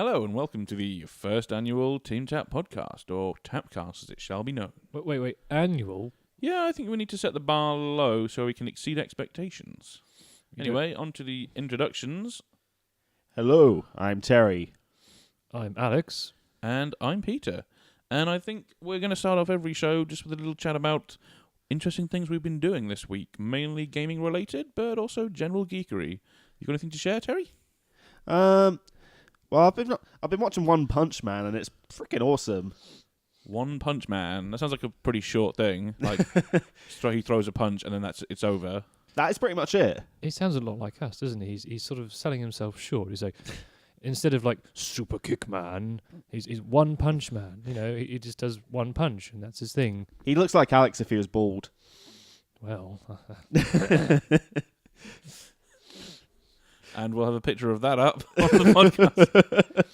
Hello and welcome to the first annual Team Tap podcast, or TAPcast as it shall be known. Wait, annual? Yeah, I think we need to set the bar low so we can exceed expectations. Anyway, on to the introductions. Hello, I'm Terry. I'm Alex. And I'm Peter. And I think we're going to start off every show just with a little chat about interesting things we've been doing this week, mainly gaming related, but also general geekery. You got anything to share, Terry? Well, I've been watching One Punch Man, and it's freaking awesome. One Punch Man. That sounds like a pretty short thing. Like he throws a punch and then it's over. That is pretty much it. He sounds a lot like us, doesn't he? He's sort of selling himself short. He's like, instead of like Super Kick Man, he's One Punch Man. You know, he just does one punch, and that's his thing. He looks like Alex if he was bald. Well, And we'll have a picture of that up on the podcast.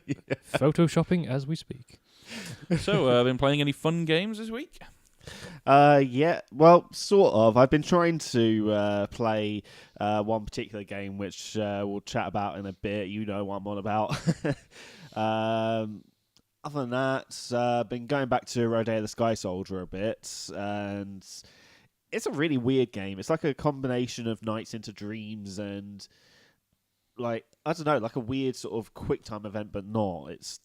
Yeah. photoshopping as we speak. So, been playing any fun games this week? Yeah, well, sort of. I've been trying to play one particular game, which we'll chat about in a bit. You know what I'm on about. Other than that, been going back to Rodea the Sky Soldier a bit, and it's a really weird game. It's like a combination of Nights into Dreams and, like, I don't know, like a weird sort of quick time event, but not. It's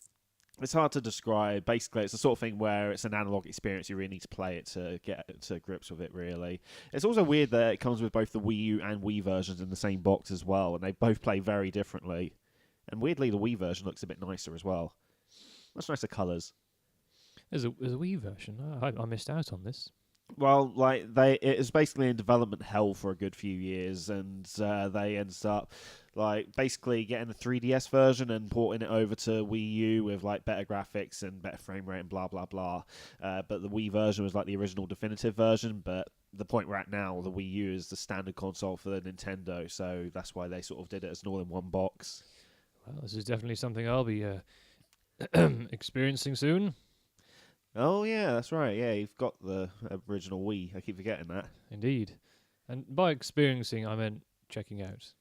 hard to describe. Basically, it's the sort of thing where it's an analog experience. You really need to play it to get to grips with it, really. It's also weird that it comes with both the Wii U and Wii versions in the same box as well, and they both play very differently. And weirdly, the Wii version looks a bit nicer as well. Much nicer colours. There's a Wii version. I missed out on this. Well, like it is basically in development hell for a good few years, and they ended up like basically getting the 3DS version and porting it over to Wii U with like better graphics and better frame rate and blah blah blah. But the Wii version was like the original definitive version. But the point we're at now, the Wii U is the standard console for the Nintendo, so that's why they sort of did it as an all-in-one box. Well, this is definitely something I'll be experiencing soon. Oh yeah, that's right. Yeah, you've got the original Wii. I keep forgetting that. Indeed. And by experiencing, I meant checking out.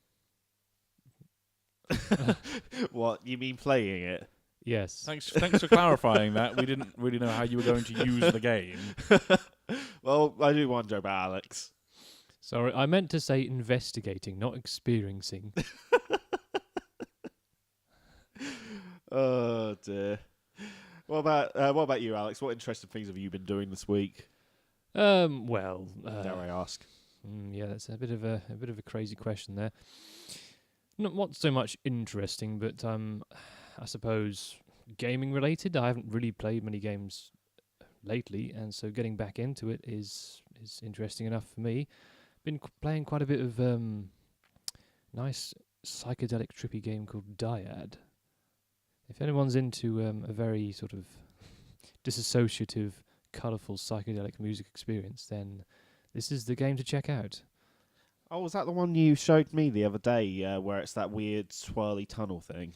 What, you mean playing it? Yes. Thanks for clarifying that. We didn't really know how you were going to use the game. Well, I do wonder about Alex. Sorry, I meant to say investigating, not experiencing. Oh dear. What about you, Alex? What interesting things have you been doing this week? Well, Dare I ask? Yeah, that's a bit of a crazy question there. Not so much interesting, but I suppose gaming related. I haven't really played many games lately, and so getting back into it is interesting enough for me. Been playing quite a bit of nice psychedelic trippy game called Dyad. If anyone's into a very sort of disassociative, colourful psychedelic music experience, then this is the game to check out. Oh, was that the one you showed me the other day, where it's that weird swirly tunnel thing?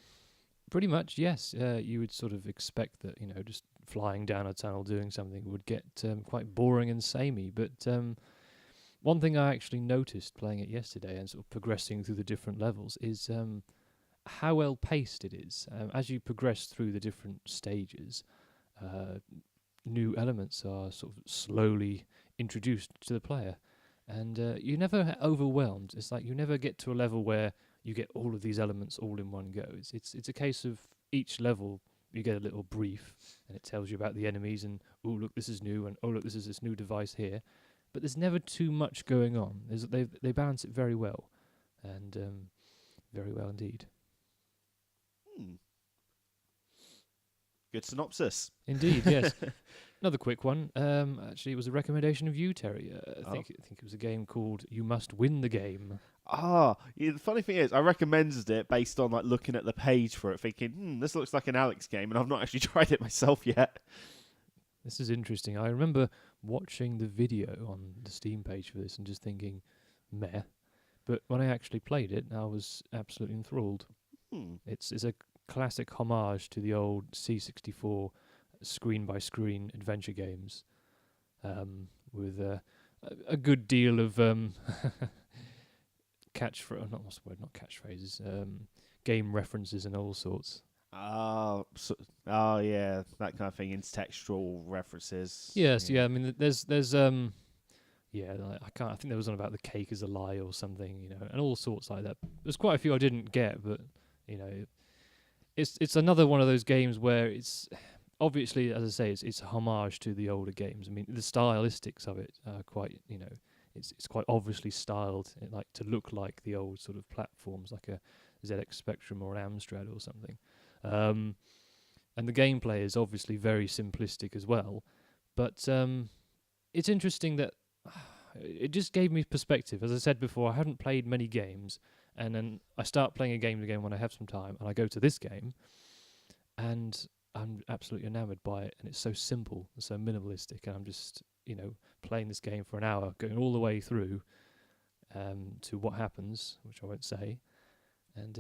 Pretty much, yes. You would sort of expect that, just flying down a tunnel doing something would get quite boring and samey. But one thing I actually noticed playing it yesterday and sort of progressing through the different levels is how well paced it is. As you progress through the different stages, new elements are sort of slowly introduced to the player, and you're never overwhelmed. It's like you never get to a level where you get all of these elements all in one go. It's a case of each level you get a little brief, and it tells you about the enemies, and oh look, this is new, and oh look, this is this new device here. But there's never too much going on. They balance it very well, and very well indeed. Good synopsis. Indeed, yes. Another quick one. Actually, it was a recommendation of you, Terry. I think it was a game called You Must Win the Game. Yeah, the funny thing is, I recommended it based on like looking at the page for it, thinking, this looks like an Alex game, and I've not actually tried it myself yet. This is interesting. I remember watching the video on the Steam page for this and just thinking, meh. But when I actually played it, I was absolutely enthralled. It's a classic homage to the old C64 screen-by-screen adventure games, with a good deal of not catchphrases, game references and all sorts. Yeah, that kind of thing, intertextual references. Yes, yeah. I mean, there's yeah, like, I think there was one about the cake is a lie or something, and all sorts like that. There's quite a few I didn't get, but you know, it's another one of those games where it's obviously, as I say, it's a homage to the older games. I mean, the stylistics of it are quite, it's quite obviously styled like to look like the old sort of platforms, like a ZX Spectrum or an Amstrad or something. And the gameplay is obviously very simplistic as well, but it's interesting that it just gave me perspective. As I said before, I hadn't played many games, and then I start playing a game again when I have some time, and I go to this game, and I'm absolutely enamored by it, and it's so simple and so minimalistic, and I'm just, playing this game for an hour, going all the way through to what happens, which I won't say, and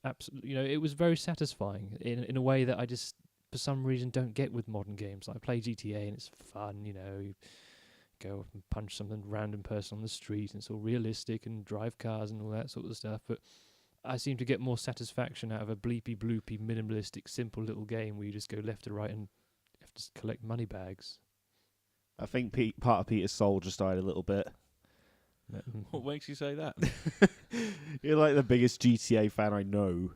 absolutely, it was very satisfying in a way that I just, for some reason, don't get with modern games. Like I play GTA and it's fun, you go up and punch some random person on the street, and it's all realistic and drive cars and all that sort of stuff. But I seem to get more satisfaction out of a bleepy bloopy, minimalistic, simple little game where you just go left to right and have to collect money bags. I think part of Peter's soul just died a little bit. What makes you say that? You're like the biggest GTA fan I know.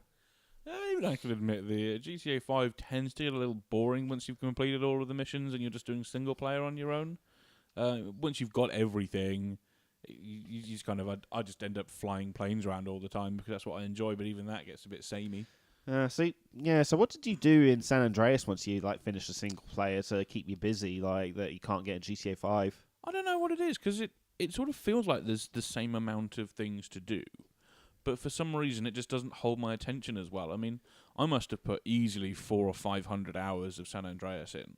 Even I can admit the GTA 5 tends to get a little boring once you've completed all of the missions and you're just doing single player on your own. Once you've got everything, you just kind of... I just end up flying planes around all the time because that's what I enjoy, but even that gets a bit samey. So what did you do in San Andreas once you finished a single player to keep you busy, that you can't get in GTA 5? I don't know what it is, because it sort of feels like there's the same amount of things to do, but for some reason it just doesn't hold my attention as well. I mean, I must have put easily 400 or 500 hours of San Andreas in.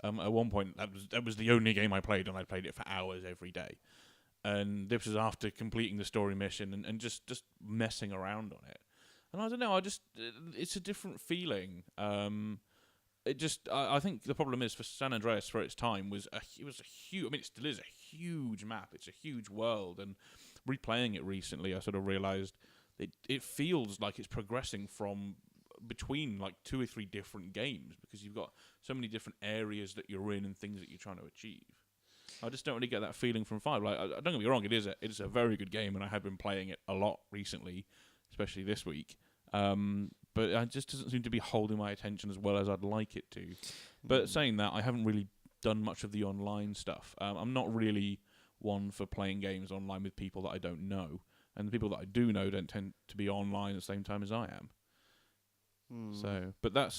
At one point, that was the only game I played, and I played it for hours every day. And this was after completing the story mission and just messing around on it. And I don't know, it's a different feeling. I think the problem is for San Andreas for its time it was a huge. I mean, it still is a huge map. It's a huge world, and replaying it recently, I sort of realised it feels like it's progressing from between like 2 or 3 different games because you've got so many different areas that you're in and things that you're trying to achieve. I just don't really get that feeling from 5. Like, don't get me wrong, it is a very good game, and I have been playing it a lot recently, especially this week. But it just doesn't seem to be holding my attention as well as I'd like it to. But saying that, I haven't really done much of the online stuff. I'm not really one for playing games online with people that I don't know, and the people that I do know don't tend to be online at the same time as I am. So, but that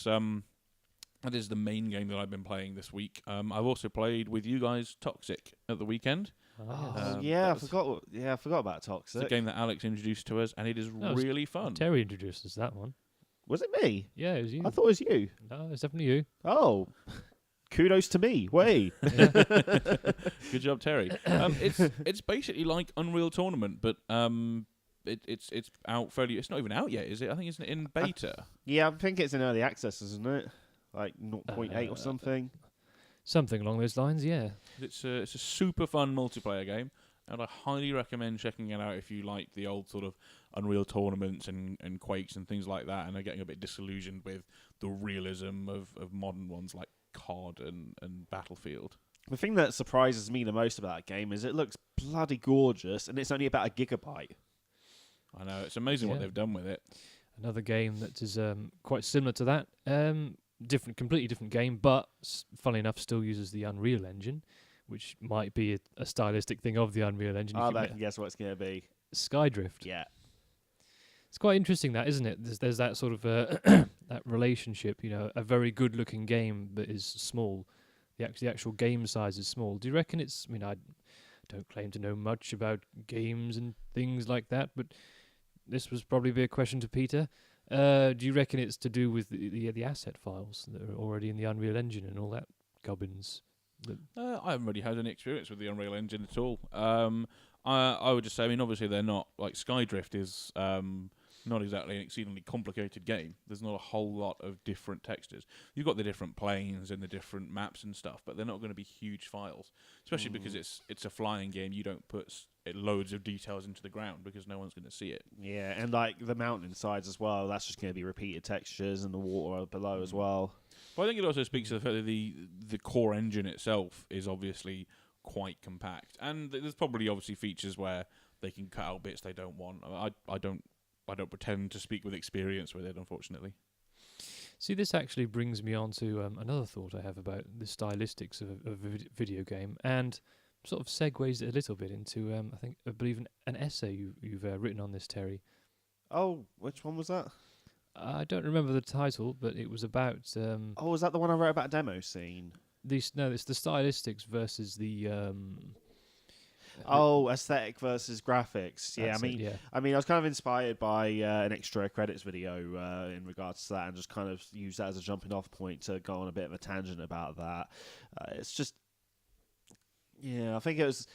is the main game that I've been playing this week. I've also played with you guys Toxic at the weekend. I forgot about Toxic. It's a game that Alex introduced to us, and it is really fun. Terry introduced us to that one. Was it me? Yeah, it was you. I thought it was you. No, it's definitely you. Oh, kudos to me. Way. Good job, Terry. It's basically like Unreal Tournament, but it's out fairly. It's not even out yet, is it? I think it's in beta. Yeah, I think it's in early access, isn't it? Like 0.8 or something. Something along those lines, yeah. It's a super fun multiplayer game, and I highly recommend checking it out if you like the old sort of Unreal Tournaments and Quakes and things like that, and are getting a bit disillusioned with the realism of modern ones like COD and Battlefield. The thing that surprises me the most about that game is it looks bloody gorgeous, and it's only about 1 gigabyte. I know, it's amazing what they've done with it. Another game that is quite similar to that. Completely different game, but funnily enough, still uses the Unreal Engine, which might be a stylistic thing of the Unreal Engine. I can guess what it's going to be. Skydrift. Yeah. It's quite interesting, that, isn't it? There's that sort of that relationship. A very good-looking game that is small. The actual game size is small. Do you reckon it's? I mean, I don't claim to know much about games and things like that, but this was probably be a question to Peter. Do you reckon it's to do with the asset files that are already in the Unreal Engine and all that gubbins? I haven't really had any experience with the Unreal Engine at all. I would just say, I mean, obviously they're not, like Skydrift is not exactly an exceedingly complicated game. There's not a whole lot of different textures. You've got the different planes and the different maps and stuff, but they're not going to be huge files, especially because it's a flying game. You don't put loads of details into the ground because no one's going to see it. Yeah, and like the mountain sides as well, that's just going to be repeated textures, and the water below as well. But I think it also speaks to the fact that the core engine itself is obviously quite compact, and there's probably obviously features where they can cut out bits they don't want. I don't pretend to speak with experience with it, unfortunately. See, this actually brings me on to another thought I have about the stylistics of a video game, and sort of segues it a little bit into I believe an essay you've written on this, Terry. Oh, which one was that? I don't remember the title, but it was about Oh, was that the one I wrote about demo scene? it's the stylistics versus the Aesthetic versus graphics. Yeah, that's it, yeah. I was kind of inspired by an extra credits video in regards to that, and just kind of use that as a jumping off point to go on a bit of a tangent about that. It's just, I think it was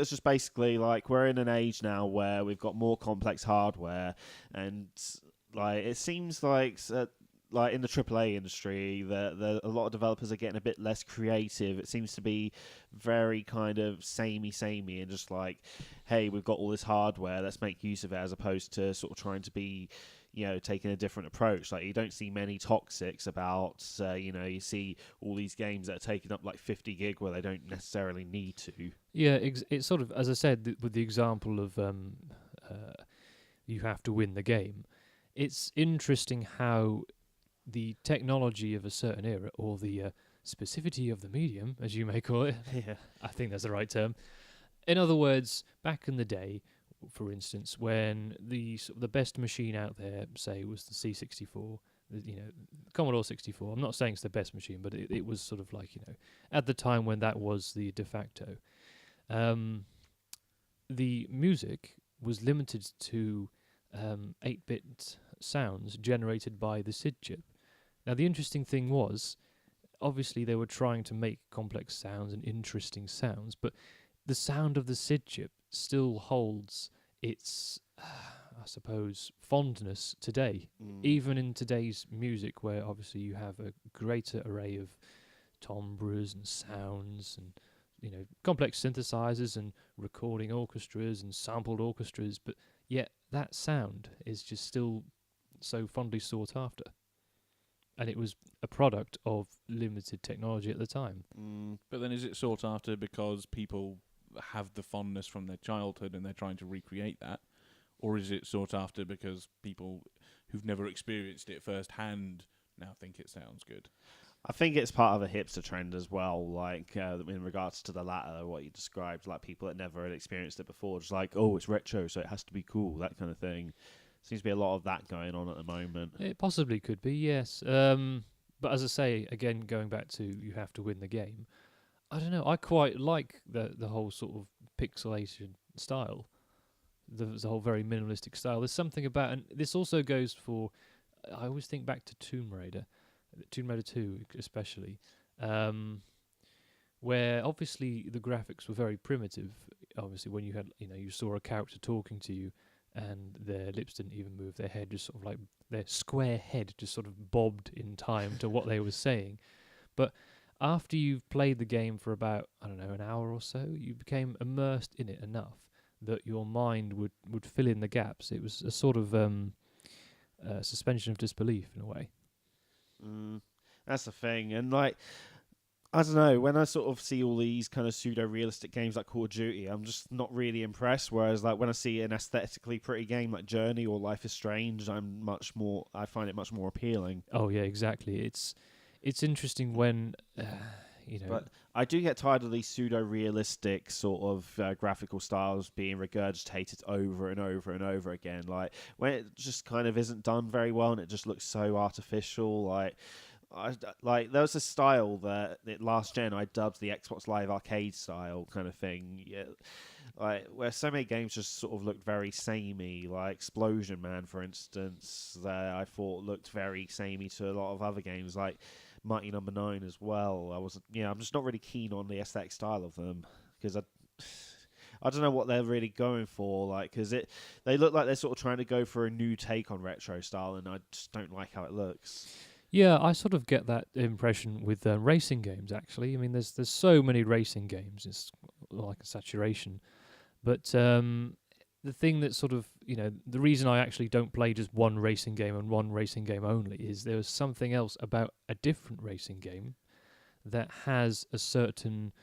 just basically like we're in an age now where we've got more complex hardware, and like it seems like in the AAA industry, a lot of developers are getting a bit less creative. It seems to be very kind of samey, and just like, hey, we've got all this hardware, let's make use of it, as opposed to sort of trying to be, taking a different approach. Like, you don't see many toxics about, you see all these games that are taking up like 50 gig where they don't necessarily need to. Yeah, it's sort of, as I said, with the example of you have to win the game. It's interesting how the technology of a certain era, or the specificity of the medium, as you may call it, Yeah. I think that's the right term. In other words, back in the day, for instance, when the best machine out there, say, was the C64, Commodore 64. I'm not saying it's the best machine, but it was sort of like, at the time when that was the de facto. The music was limited to 8-bit sounds generated by the SID chip. Now, the interesting thing was, obviously, they were trying to make complex sounds and interesting sounds, but the sound of the SID chip still holds its, I suppose, fondness today. Even in today's music, where obviously you have a greater array of timbres and sounds and, complex synthesizers and recording orchestras and sampled orchestras, but yet that sound is just still so fondly sought after. And it was a product of limited technology at the time. But then is it sought after because people have the fondness from their childhood and they're trying to recreate that? Or is it sought after because people who've never experienced it firsthand now think it sounds good? I think it's part of a hipster trend as well, like in regards to the latter, what you described, like people that never had experienced it before, just like, oh, it's retro, so it has to be cool, that kind of thing. Seems to be a lot of that going on at the moment. It possibly could be, yes. But as I say, again, going back to you have to win the game, I don't know, I quite like the whole sort of pixelation style, the whole very minimalistic style. There's something about, and this also goes for, I always think back to Tomb Raider 2 especially, where obviously the graphics were very primitive. Obviously, when you had, you saw a character talking to you, and their lips didn't even move, their head just sort of like, their square head just sort of bobbed in time to what they were saying. But after you've played the game for about, an hour or so, you became immersed in it enough that your mind would fill in the gaps. It was a sort of suspension of disbelief in a way. That's the thing. And like, I don't know, when I sort of see all these kind of pseudo-realistic games like Call of Duty, I'm just not really impressed. Whereas like when I see an aesthetically pretty game like Journey or Life is Strange, I find it much more appealing. Oh yeah, exactly. It's interesting when, But I do get tired of these pseudo-realistic sort of graphical styles being regurgitated over and over and over again. Like when it just kind of isn't done very well and it just looks so artificial. Like there was a style that last gen I dubbed the Xbox Live Arcade style kind of thing. Yeah, like where so many games just sort of looked very samey. Like Explosion Man, for instance, that I thought looked very samey to a lot of other games, like Mighty Number 9 as well. I'm just not really keen on the aesthetic style of them because I don't know what they're really going for, like, because they look like they're sort of trying to go for a new take on retro style, and I just don't like how it looks. Yeah, I sort of get that impression with racing games. Actually, I mean, there's so many racing games; it's like a saturation. But the thing that sort of, the reason I actually don't play just one racing game and one racing game only is there was something else about a different racing game that has a certain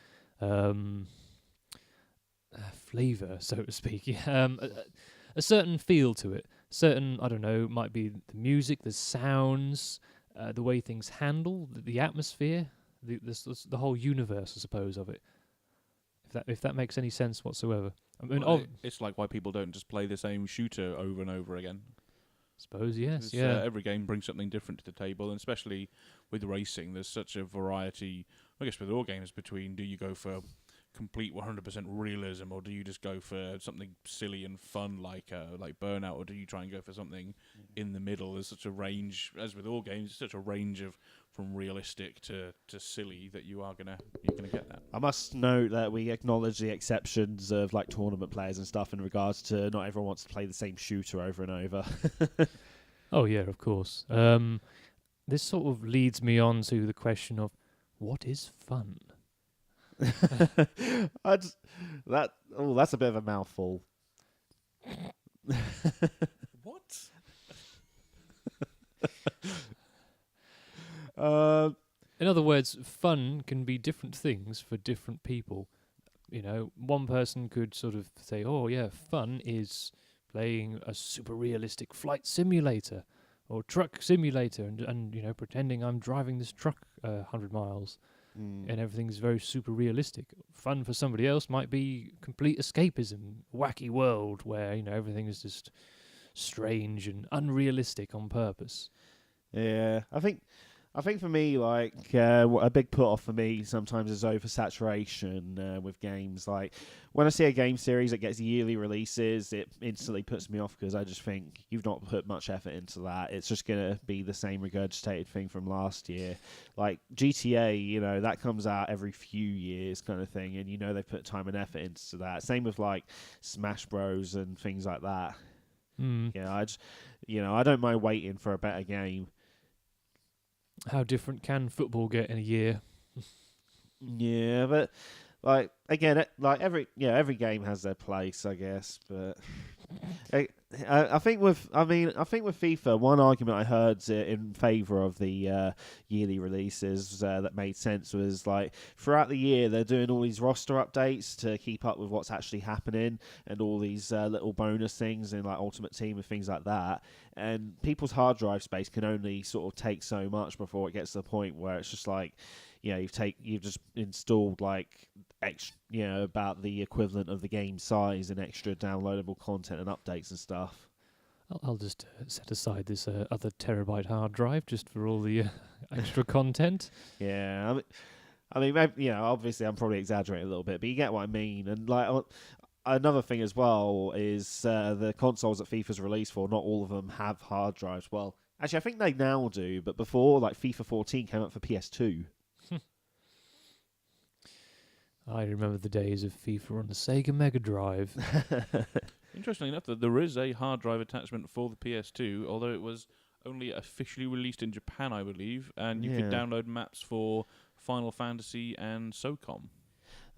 flavor, so to speak. A certain feel to it. Certain, I don't know, might be the music, the sounds, the way things handle, the atmosphere, the whole universe, I suppose, of it. If that makes any sense whatsoever. I mean, It's like why people don't just play the same shooter over and over again. Suppose yes, It's, yeah. Every game brings something different to the table, and especially with racing, there's such a variety. I guess with all games, between do you go for complete 100% realism, or do you just go for something silly and fun like Burnout, or do you try and go for something in the middle? There's such a range, as with all games, such a range of from realistic to silly that you're gonna get that. I must note that we acknowledge the exceptions of like tournament players and stuff in regards to not everyone wants to play the same shooter over and over. Oh yeah, of course. This sort of leads me on to the question of what is fun. That's a bit of a mouthful. What? In other words, fun can be different things for different people. One person could sort of say, "Oh yeah, fun is playing a super realistic flight simulator or truck simulator, and pretending I'm driving this truck 100 miles." And everything's very super realistic. Fun for somebody else might be complete escapism, wacky world where everything is just strange and unrealistic on purpose. Yeah, I think for me, like a big put off for me sometimes is oversaturation with games. Like when I see a game series that gets yearly releases, it instantly puts me off because I just think you've not put much effort into that. It's just gonna be the same regurgitated thing from last year. Like GTA, that comes out every few years, kind of thing, and they've put time and effort into that. Same with like Smash Bros and things like that. I don't mind waiting for a better game. How different can football get in a year? Yeah, but like again, every game has their place, I guess. But I think with FIFA, one argument I heard in favour of the yearly releases that made sense was like throughout the year they're doing all these roster updates to keep up with what's actually happening and all these little bonus things in like Ultimate Team and things like that. And people's hard drive space can only sort of take so much before it gets to the point where it's just like, you've just installed like about the equivalent of the game size and extra downloadable content and updates and stuff. I'll just set aside this other terabyte hard drive just for all the extra content. Yeah, I mean, maybe, obviously I'm probably exaggerating a little bit, but you get what I mean. And like another thing as well is the consoles that FIFA's released for, not all of them have hard drives. Well, actually, I think they now do, but before, like FIFA 14 came out for PS2. I remember the days of FIFA on the Sega Mega Drive. Interestingly enough, there is a hard drive attachment for the PS2, although it was only officially released in Japan, I believe, and you could download maps for Final Fantasy and SOCOM.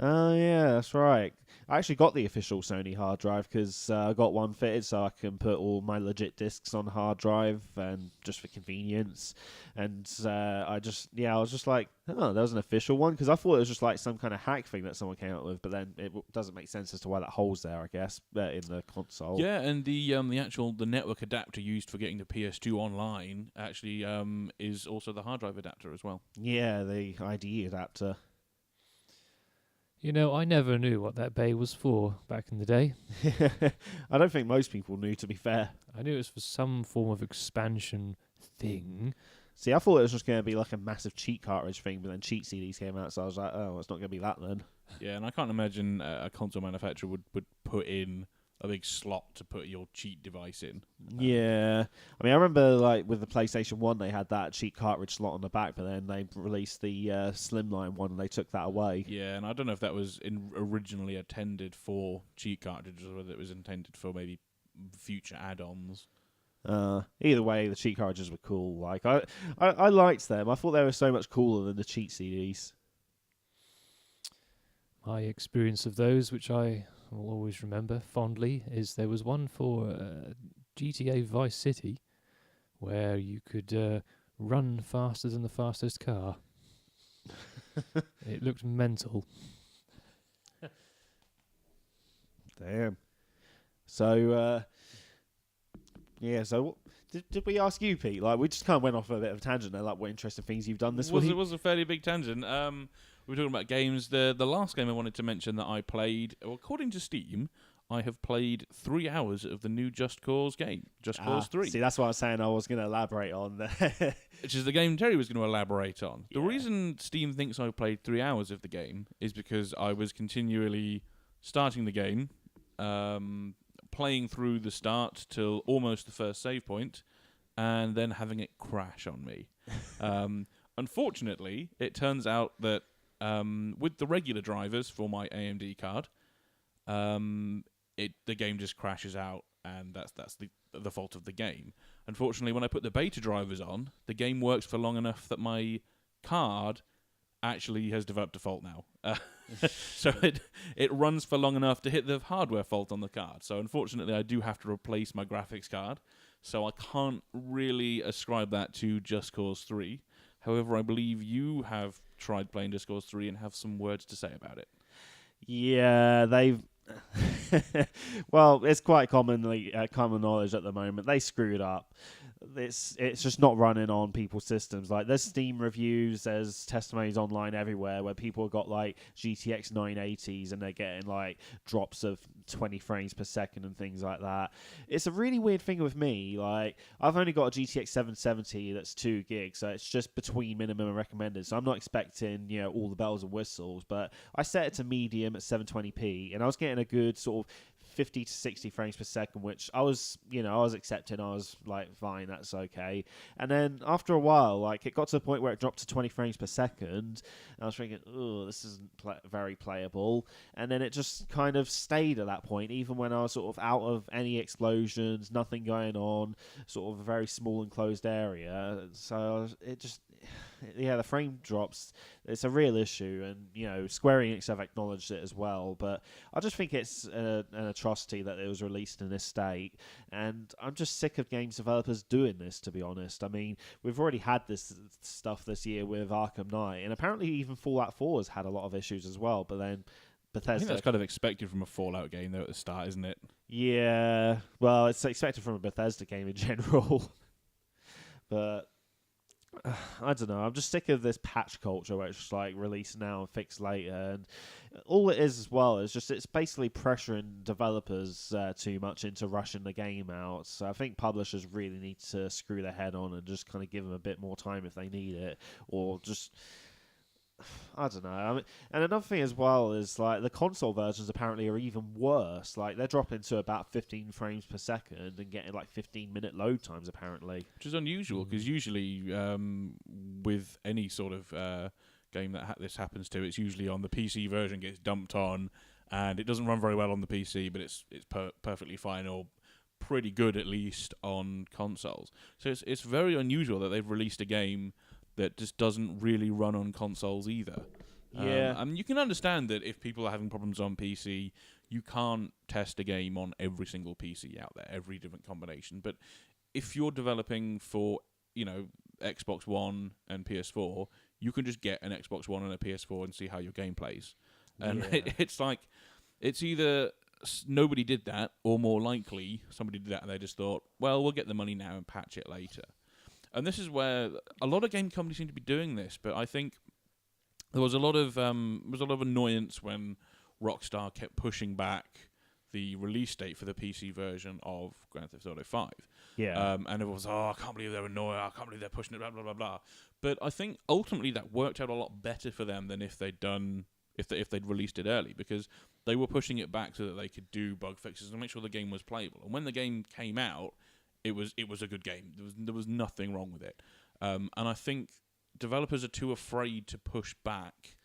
Oh, yeah, that's right. I actually got the official Sony hard drive because I got one fitted so I can put all my legit discs on hard drive and just for convenience. And I was just like, oh, that was an official one because I thought it was just like some kind of hack thing that someone came up with, but then it doesn't make sense as to why that hole's there, I guess, in the console. Yeah, and the network adapter used for getting the PS2 online actually is also the hard drive adapter as well. Yeah, the IDE adapter. I never knew what that bay was for back in the day. I don't think most people knew, to be fair. I knew it was for some form of expansion thing. See, I thought it was just going to be like a massive cheat cartridge thing, but then cheat CDs came out, so I was like, oh, it's not going to be that then. Yeah, and I can't imagine a console manufacturer would put in a big slot to put your cheat device in. Yeah, I mean, I remember like with the PlayStation 1, they had that cheat cartridge slot on the back, but then they released the Slimline one and they took that away. Yeah, and I don't know if that was originally intended for cheat cartridges or whether it was intended for maybe future add-ons. Either way, the cheat cartridges were cool. Like I liked them. I thought they were so much cooler than the cheat CDs. My experience of those, which I will always remember fondly, is there was one for GTA Vice City where you could run faster than the fastest car. It looked mental. Damn. So, yeah. So, did we ask you, Pete? Like, we just kind of went off a bit of a tangent there. Like, what interesting things you've done this week? It was a fairly big tangent. We were talking about games. The last game I wanted to mention that I played, well, according to Steam, I have played 3 hours of the new Just Cause game, Just Cause 3. See, that's what I was saying I was going to elaborate on. Which is the game Terry was going to elaborate on. The Yeah. reason Steam thinks I played 3 hours of the game is because I was continually starting the game, playing through the start till almost the first save point, and then having it crash on me. Unfortunately, it turns out that with the regular drivers for my AMD card, the game just crashes out, and that's the fault of the game. Unfortunately, when I put the beta drivers on, the game works for long enough that my card actually has developed a fault now. So it runs for long enough to hit the hardware fault on the card. So unfortunately, I do have to replace my graphics card. So I can't really ascribe that to Just Cause 3. However, I believe you have tried playing Just Cause 3 and have some words to say about it. Yeah, they've. Well, it's quite common knowledge at the moment. They screwed up. It's just not running on people's systems. Like, there's Steam reviews, there's testimonies online everywhere where people have got like GTX 980s and they're getting like drops of 20 frames per second and things like that. It's a really weird thing with me. Like, I've only got a GTX 770 that's 2 gigs, so it's just between minimum and recommended. So I'm not expecting, all the bells and whistles, but I set it to medium at 720p and I was getting a good sort of 50 to 60 frames per second, which I was accepting. I was like, fine, that's okay. And then after a while, like, it got to the point where it dropped to 20 frames per second. And I was thinking, oh, this isn't very playable. And then it just kind of stayed at that point, even when I was sort of out of any explosions, nothing going on, sort of a very small enclosed area. So the frame drops. It's a real issue, and Square Enix have acknowledged it as well. But I just think it's an atrocity that it was released in this state, and I'm just sick of games developers doing this. To be honest, I mean, we've already had this stuff this year with Arkham Knight, and apparently even Fallout 4 has had a lot of issues as well. But then Bethesda, I think that's kind of expected from a Fallout game, though, at the start, isn't it? Yeah, well, it's expected from a Bethesda game in general, but. I don't know. I'm just sick of this patch culture where it's just like release now and fix later, and all it is as well is just it's basically pressuring developers too much into rushing the game out. So I think publishers really need to screw their head on and just kind of give them a bit more time if they need it, or just. I don't know. I mean, and another thing as well is like the console versions apparently are even worse. Like they're dropping to about 15 frames per second and getting like 15-minute load times apparently, which is unusual because usually with any sort of game that this happens to, it's usually on the PC version gets dumped on, and it doesn't run very well on the PC, but it's perfectly fine or pretty good at least on consoles. So it's very unusual that they've released a game that just doesn't really run on consoles either. Yeah. I mean, you can understand that if people are having problems on PC, you can't test a game on every single PC out there, every different combination. But if you're developing for, Xbox One and PS4, you can just get an Xbox One and a PS4 and see how your game plays. And it's like, it's either nobody did that, or more likely somebody did that and they just thought, well, we'll get the money now and patch it later. And this is where a lot of game companies seem to be doing this, but I think there was a lot of annoyance when Rockstar kept pushing back the release date for the PC version of Grand Theft Auto 5. Yeah. And everyone was, I can't believe they're annoying, I can't believe they're pushing it, blah, blah, blah, blah. But I think ultimately that worked out a lot better for them than if they'd if they'd released it early, because they were pushing it back so that they could do bug fixes and make sure the game was playable. And when the game came out, it was a good game. There was nothing wrong with it. And I think developers are too afraid to push back.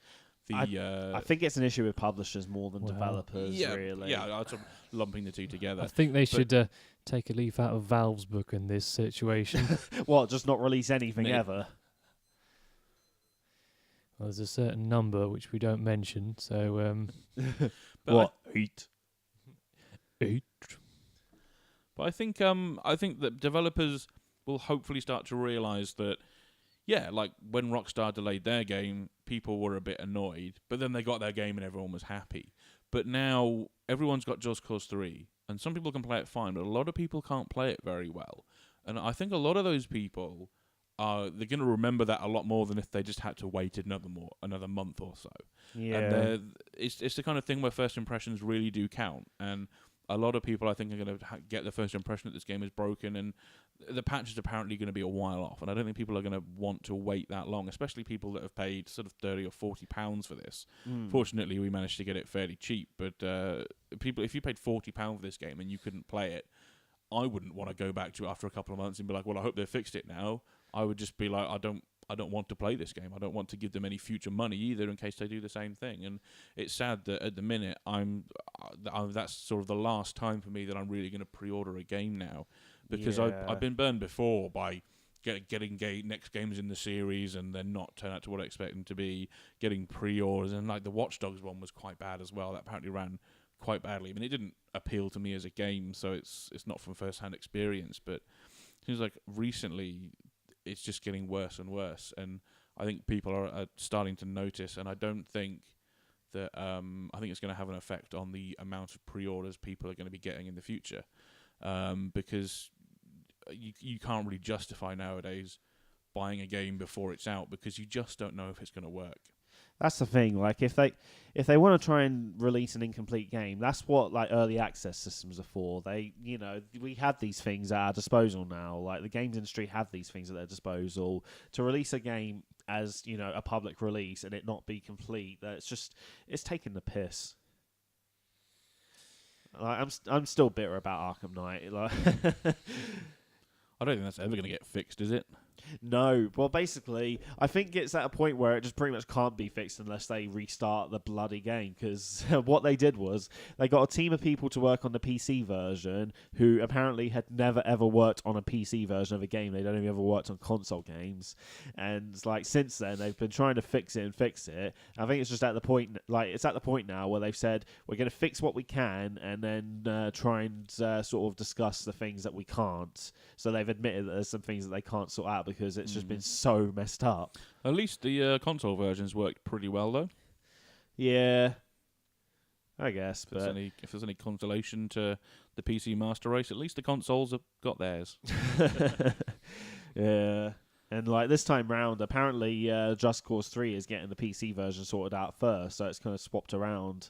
I think it's an issue with publishers more than developers, really. Yeah, I'm sort of lumping the two together. I think they should take a leaf out of Valve's book in this situation. What, just not release anything ever? Well, there's a certain number which we don't mention, so... What? 8. But I think that developers will hopefully start to realise that, yeah, like when Rockstar delayed their game, people were a bit annoyed, but then they got their game and everyone was happy. But now everyone's got Just Cause 3, and some people can play it fine, but a lot of people can't play it very well. And I think a lot of those people they're going to remember that a lot more than if they just had to wait another month or so. Yeah. And it's the kind of thing where first impressions really do count. And a lot of people, I think, are going to get the first impression that this game is broken, and the patch is apparently going to be a while off. And I don't think people are going to want to wait that long, especially people that have paid sort of £30 or £40 for this. Fortunately, we managed to get it fairly cheap. But if you paid £40 for this game and you couldn't play it, I wouldn't want to go back to it after a couple of months and be like, well, I hope they've fixed it now. I would just be like, I don't want to play this game. I don't want to give them any future money either in case they do the same thing. And it's sad that at the minute that's sort of the last time for me that I'm really going to pre-order a game now, because I've been burned before by getting next games in the series and then not turn out to what I expect them to be, getting pre-orders, and like the Watch Dogs one was quite bad as well. That apparently ran quite badly. I mean, it didn't appeal to me as a game, so it's not from first-hand experience, but it seems like recently it's just getting worse and worse, and I think people are starting to notice, and I don't think that I think it's going to have an effect on the amount of pre-orders people are going to be getting in the future, because you can't really justify nowadays buying a game before it's out because you just don't know if it's going to work. That's the thing. Like, if they want to try and release an incomplete game, that's what like early access systems are for. We have these things at our disposal now. Like, the games industry have these things at their disposal to release a game as a public release and it not be complete. It's taking the piss. Like, I'm still bitter about Arkham Knight. Like, I don't think that's ever going to get fixed, is it? No. Well, basically, I think it's at a point where it just pretty much can't be fixed unless they restart the bloody game, because what they did was they got a team of people to work on the PC version who apparently had never ever worked on a PC version of a game. They'd only ever worked on console games, and like since then they've been trying to fix it. I think it's just at the point, now where they've said we're going to fix what we can and then try and sort of discuss the things that we can't. So they've admitted that there's some things that they can't sort out because it's just been so messed up. At least the console versions worked pretty well, though. Yeah, I guess. If there's any consolation to the PC Master Race, at least the consoles have got theirs. Yeah. And like this time round, apparently Just Cause 3 is getting the PC version sorted out first, so it's kind of swapped around.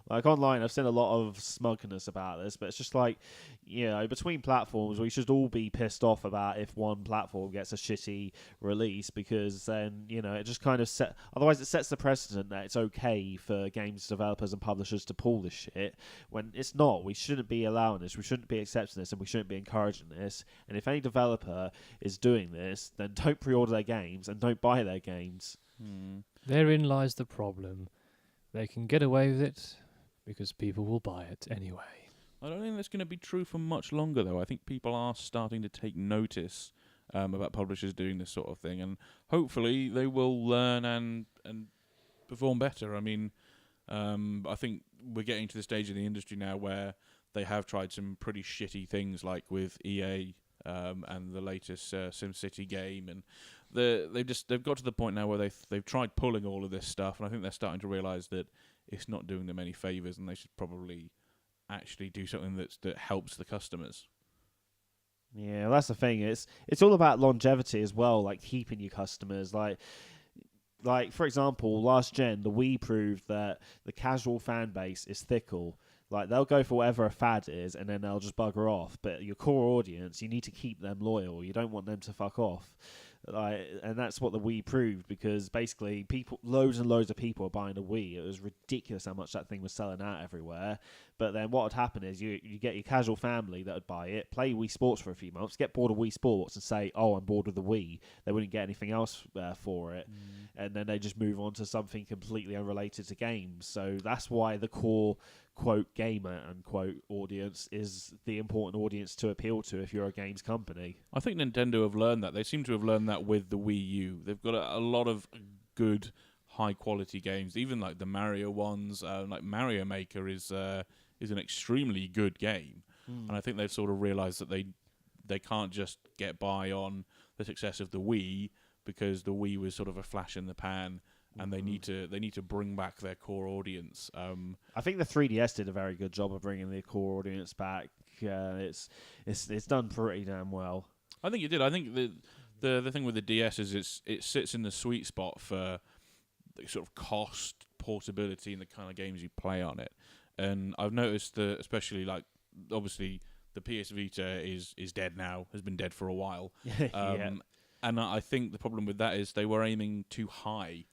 Like online, I've seen a lot of smugness about this, but it's just like, between platforms, we should all be pissed off about if one platform gets a shitty release, because then, it just kind of otherwise it sets the precedent that it's okay for games developers and publishers to pull this shit, when it's not. We shouldn't be allowing this, we shouldn't be accepting this, and we shouldn't be encouraging this. And if any developer is doing this, then don't pre-order their games and don't buy their games. Therein lies the problem. They can get away with it because people will buy it anyway. I don't think that's going to be true for much longer, though. I think people are starting to take notice about publishers doing this sort of thing, and hopefully they will learn and perform better. I mean, I think we're getting to the stage of the industry now where they have tried some pretty shitty things, like with EA and the latest SimCity game, and they've got to the point now where they've tried pulling all of this stuff, and I think they're starting to realise that it's not doing them any favours, and they should probably actually do something that helps the customers. Yeah, well, that's the thing. It's all about longevity as well, like keeping your customers. Like for example, last gen, the Wii proved that the casual fan base is fickle. Like, they'll go for whatever a fad is, and then they'll just bugger off. But your core audience, you need to keep them loyal. You don't want them to fuck off. And that's what the Wii proved, because basically loads and loads of people are buying the Wii. It was ridiculous how much that thing was selling out everywhere. But then what would happen is you get your casual family that would buy it, play Wii Sports for a few months, get bored of Wii Sports and say, oh, I'm bored with the Wii. They wouldn't get anything else for it. And then they just move on to something completely unrelated to games. So that's why the core quote gamer unquote audience is the important audience to appeal to if you're a games company. I think Nintendo have learned that. They seem to have learned that with the Wii U. They've got a lot of good, high-quality games, even like the Mario ones. Like Mario Maker is an extremely good game. And I think they've sort of realised that they can't just get by on the success of the Wii, because the Wii was sort of a flash in the pan, and they need to bring back their core audience. I think the 3DS did a very good job of bringing the core audience back. It's done pretty damn well. I think it did. I think the thing with the DS is it sits in the sweet spot for the sort of cost, portability, and the kind of games you play on it. And I've noticed that, especially like obviously the PS Vita is dead now, has been dead for a while. Yeah. And I think the problem with that is they were aiming too high.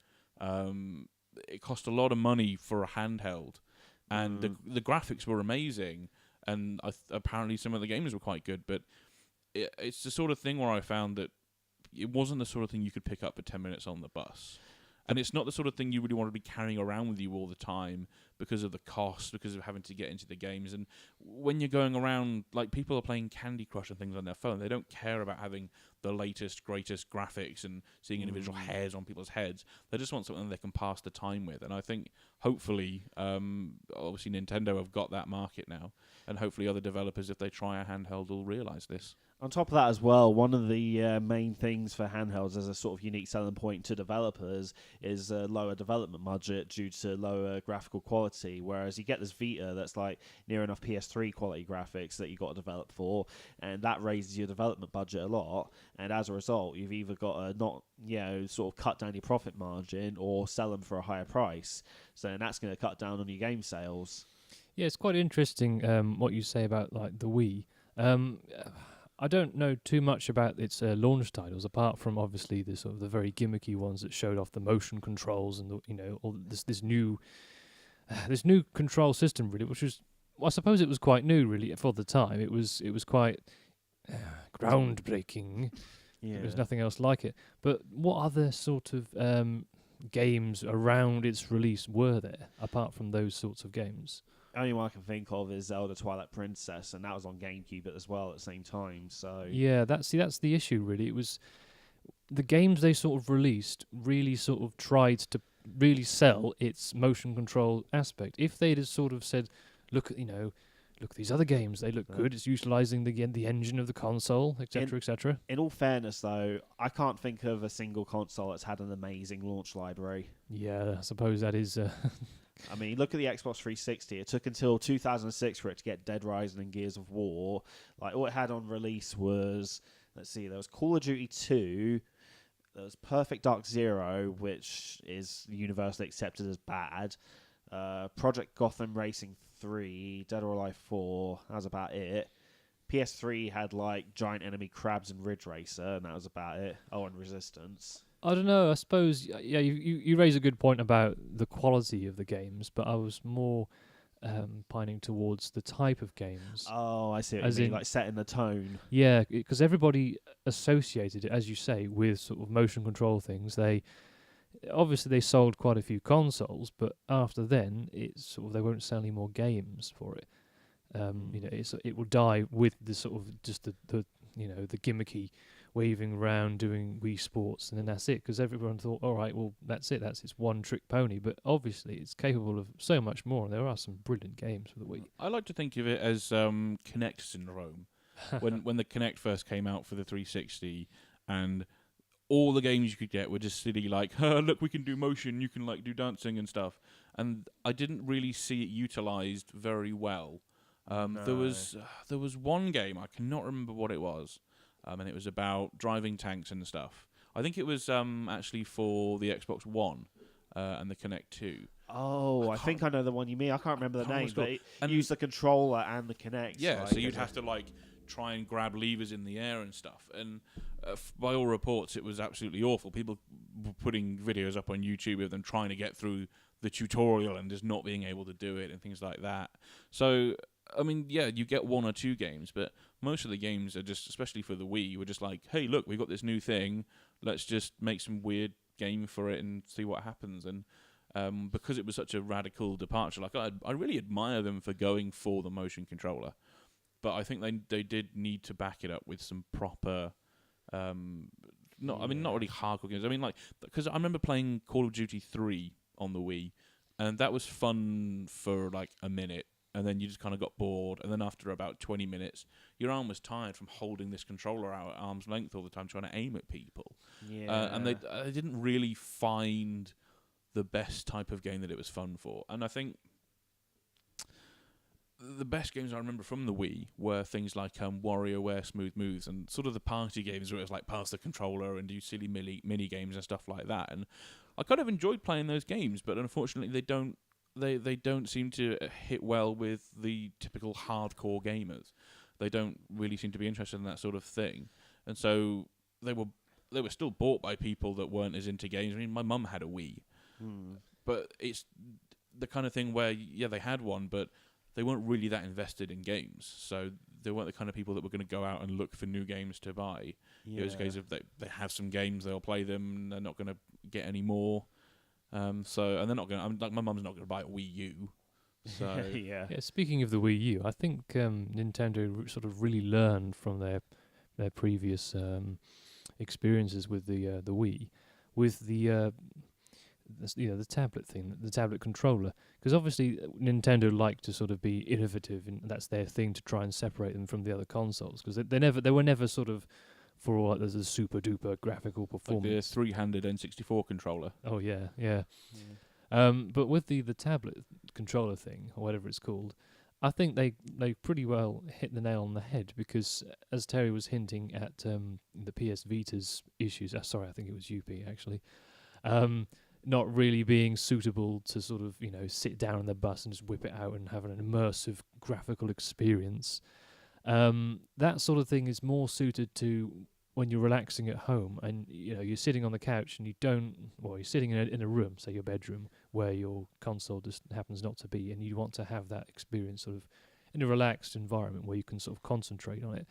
It cost a lot of money for a handheld, and the graphics were amazing, and apparently some of the games were quite good, but it's the sort of thing where I found that it wasn't the sort of thing you could pick up for 10 minutes on the bus. And it's not the sort of thing you really want to be carrying around with you all the time because of the cost, because of having to get into the games. And when you're going around, like people are playing Candy Crush and things on their phone, they don't care about having the latest, greatest graphics and seeing individual hairs on people's heads. They just want something they can pass the time with. And I think, hopefully, obviously Nintendo have got that market now. And hopefully other developers, if they try a handheld, will realise this. On top of that as well, one of the main things for handhelds as a sort of unique selling point to developers is a lower development budget due to lower graphical quality, whereas you get this Vita that's like near enough PS3 quality graphics that you got to develop for, and that raises your development budget a lot, and as a result you've either got to not sort of cut down your profit margin or sell them for a higher price, so that's going to cut down on your game sales. Yeah, it's quite interesting what you say about like the Wii. I don't know too much about its launch titles, apart from obviously the sort of the very gimmicky ones that showed off the motion controls and all this new control system, really, which was, I suppose it was quite new really for the time. It was quite groundbreaking. Yeah. There's nothing else like it. But what other sort of games around its release were there apart from those sorts of games? Only one I can think of is Zelda Twilight Princess, and that was on GameCube as well at the same time. So yeah, that's the issue really. It was the games they sort of released really sort of tried to really sell its motion control aspect. If they'd have sort of said, look at these other games, they look good. It's utilising the engine of the console, etc., etc. In all fairness, though, I can't think of a single console that's had an amazing launch library. Yeah, I suppose that is. I mean, look at the Xbox 360. It took until 2006 for it to get Dead Rising and Gears of War. Like, all it had on release was, let's see, there was Call of Duty 2, there was Perfect Dark Zero, which is universally accepted as bad, Project Gotham Racing 3, Dead or Alive 4, that was about it. PS3 had, like, Giant Enemy Crabs and Ridge Racer, and that was about it. Oh, and Resistance. I don't know. I suppose you raise a good point about the quality of the games, but I was more pining towards the type of games. Oh, I see what As you mean, in- like setting the tone. Yeah, because everybody associated it, as you say, with sort of motion control things. They sold quite a few consoles, but after then, it's sort of they won't sell any more games for it. It will die with the sort of just the gimmicky waving around doing Wii Sports, and then that's it, because everyone thought, all right, well, that's it, that's its one trick pony, but obviously it's capable of so much more, and there are some brilliant games for the Wii. I like to think of it as Kinect syndrome. when the Kinect first came out for the 360, and all the games you could get were just silly, like, look, we can do motion, you can like do dancing and stuff, and I didn't really see it utilised very well. No. There was one game, I cannot remember what it was, and it was about driving tanks and stuff. I think it was actually for the Xbox One and the Kinect 2. Oh, I think I know the one you mean. I can't remember the name, but it used the controller and the Kinect. Yeah, like, so you'd have to like try and grab levers in the air and stuff. And by all reports, it was absolutely awful. People were putting videos up on YouTube of them trying to get through the tutorial and just not being able to do it and things like that. So, I mean, yeah, you get 1 or 2 games, but most of the games are just, especially for the Wii, were just like, hey, look, we've got this new thing. Let's just make some weird game for it and see what happens. And because it was such a radical departure, like I really admire them for going for the motion controller. But I think they did need to back it up with some proper, not really hardcore games. I mean, like, because I remember playing Call of Duty 3 on the Wii, and that was fun for like a minute, and then you just kind of got bored, and then after about 20 minutes, your arm was tired from holding this controller out at arm's length all the time trying to aim at people. Yeah. And they didn't really find the best type of game that it was fun for. And I think the best games I remember from the Wii were things like WarioWare Smooth Moves and sort of the party games where it was like pass the controller and do silly mini games and stuff like that. And I kind of enjoyed playing those games, but unfortunately they don't seem to hit well with the typical hardcore gamers. They don't really seem to be interested in that sort of thing. And so they were still bought by people that weren't as into games. I mean, my mum had a Wii. But it's the kind of thing where, yeah, they had one, but they weren't really that invested in games. So they weren't the kind of people that were going to go out and look for new games to buy. Yeah. It was a case of they have some games, they'll play them, they're not going to get any more. And they're not going to, like, my mum's not going to buy a Wii U. So yeah. Speaking of the Wii U, I think Nintendo sort of really learned from their previous experiences with the Wii, with the tablet thing, the tablet controller, because obviously Nintendo like to sort of be innovative, and that's their thing, to try and separate them from the other consoles, because they were never sort of for all there's a super duper graphical performance. Like the three-handed N64 controller. Oh yeah. But with the tablet controller thing, or whatever it's called, I think they pretty well hit the nail on the head, because as Terry was hinting at the PS Vita's issues, sorry, I think it was UP actually, not really being suitable to sort of, sit down on the bus and just whip it out and have an immersive graphical experience. That sort of thing is more suited to when you're relaxing at home and you're sitting on the couch and you're sitting in a room, say your bedroom, where your console just happens not to be, and you want to have that experience sort of in a relaxed environment where you can sort of concentrate on it.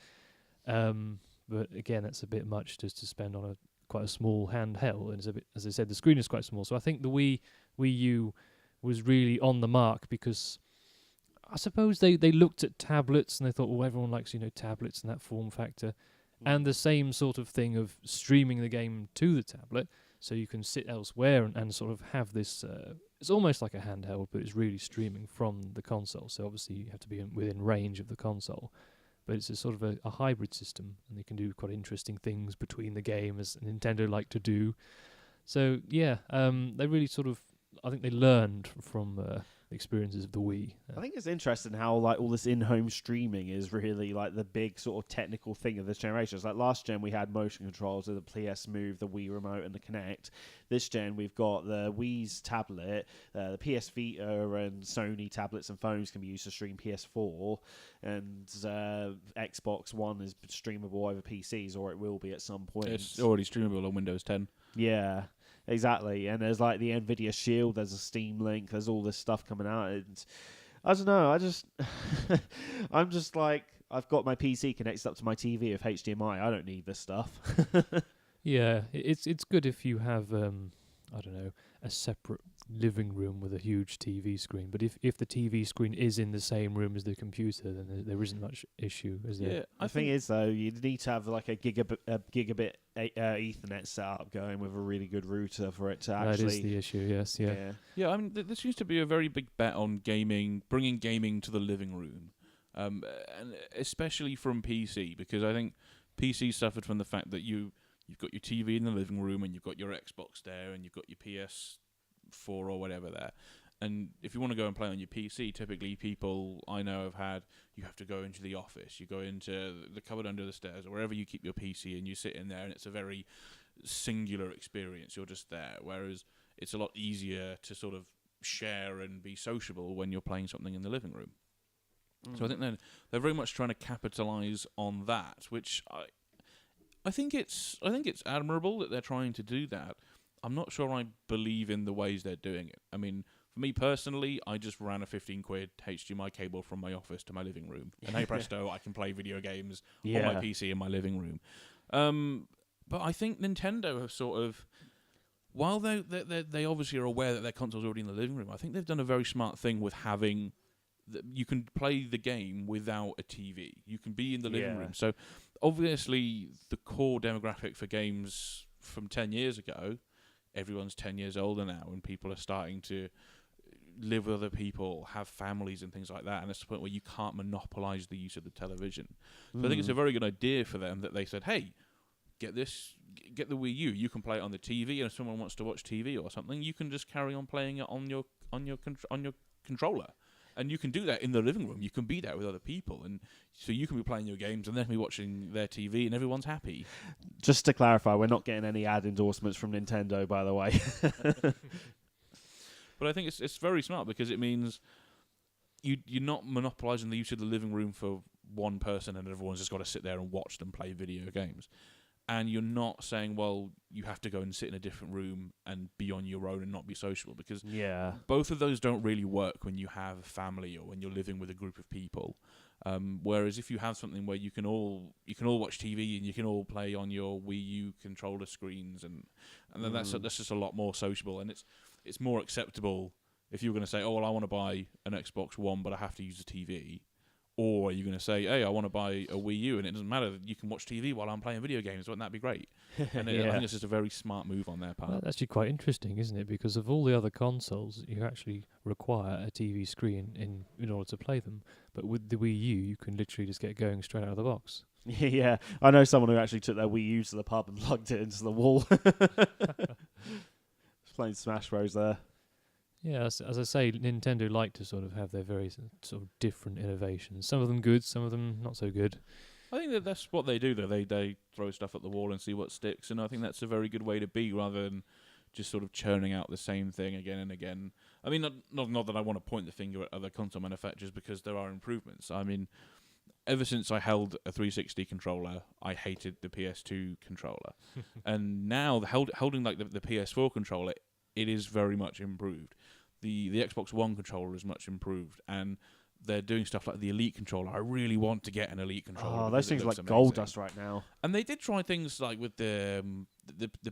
But again, that's a bit much just to spend on quite a small handheld, and it's a bit, as I said, the screen is quite small. So I think the Wii U was really on the mark, because I suppose they looked at tablets and they thought, well, everyone likes tablets and that form factor, and the same sort of thing of streaming the game to the tablet, so you can sit elsewhere and sort of have this. It's almost like a handheld, but it's really streaming from the console. So obviously you have to be within range of the console. But it's a sort of a hybrid system, and they can do quite interesting things between the game, as Nintendo like to do. So yeah, they really sort of, I think they learned from the experiences of the Wii. I think it's interesting how like all this in-home streaming is really like the big sort of technical thing of this generation. It's like last gen we had motion controls with the PS Move, the Wii Remote, and the Kinect. This gen we've got the Wii's tablet, the PS Vita and Sony tablets and phones can be used to stream PS4, and Xbox One is streamable over PCs, or it will be at some point. It's already streamable on Windows 10. Yeah. Exactly, and there's like the Nvidia Shield, there's a Steam Link, there's all this stuff coming out, and I don't know, I'm just like, I've got my PC connected up to my TV with HDMI, I don't need this stuff. Yeah, it's good if you have, I don't know, a separate living room with a huge TV screen, but if the TV screen is in the same room as the computer, then there isn't much issue, is there? Yeah, the thing is though, you need to have like a gigabit Ethernet setup going with a really good router for it to actually. That is the issue. Yes, yeah. Yeah, I mean, there seems to be a very big bet on gaming, bringing gaming to the living room, and especially from PC, because I think PC suffered from the fact that you've got your TV in the living room and you've got your Xbox there and you've got your PS4 or whatever there. And if you want to go and play on your PC, typically people I know you have to go into the office, you go into the cupboard under the stairs or wherever you keep your PC, and you sit in there, and it's a very singular experience. You're just there. Whereas it's a lot easier to sort of share and be sociable when you're playing something in the living room. So I think they're very much trying to capitalize on that, which I think it's admirable that they're trying to do that. I'm not sure I believe in the ways they're doing it. I mean, for me personally, I just ran a 15 quid HDMI cable from my office to my living room, and hey presto, I can play video games on my PC in my living room. But I think Nintendo have sort of, while they obviously are aware that their console's already in the living room, I think they've done a very smart thing with having. You can play the game without a TV. You can be in the living room. So obviously the core demographic for games from 10 years ago, everyone's 10 years older now, and people are starting to live with other people, have families and things like that, and it's the point where you can't monopolize the use of the television. So I think it's a very good idea for them that they said, hey, get the Wii U, you can play it on the TV, and if someone wants to watch TV or something, you can just carry on playing it on your controller. And you can do that in the living room. You can be there with other people. And so you can be playing your games and they can be watching their TV and everyone's happy. Just to clarify, we're not getting any ad endorsements from Nintendo, by the way. But I think it's very smart because it means you're not monopolizing the use of the living room for one person and everyone's just got to sit there and watch them play video games. And you're not saying, well, you have to go and sit in a different room and be on your own and not be sociable, because both of those don't really work when you have a family or when you're living with a group of people. Whereas if you have something where you can all watch TV and you can all play on your Wii U controller screens, and then that's just a lot more sociable, and it's more acceptable if you're going to say, oh, well, I want to buy an Xbox One, but I have to use a TV. Or are you going to say, hey, I want to buy a Wii U, and it doesn't matter, you can watch TV while I'm playing video games, wouldn't that be great? And I think it's just a very smart move on their part. Well, that's actually quite interesting, isn't it? Because of all the other consoles, you actually require a TV screen in order to play them. But with the Wii U, you can literally just get going straight out of the box. Yeah, I know someone who actually took their Wii U to the pub and plugged it into the wall. Playing Smash Bros there. Yeah, as I say, Nintendo like to sort of have their very sort of different innovations. Some of them good, some of them not so good. I think that's what they do, though. They throw stuff at the wall and see what sticks, and I think that's a very good way to be, rather than just sort of churning out the same thing again and again. I mean, not that I want to point the finger at other console manufacturers, because there are improvements. I mean, ever since I held a 360 controller, I hated the PS2 controller. And now, holding like the PS4 controller, it is very much improved. The Xbox One controller is much improved, and they're doing stuff like the Elite controller. I really want to get an Elite controller. Oh, those things are like gold dust right now. And they did try things like with the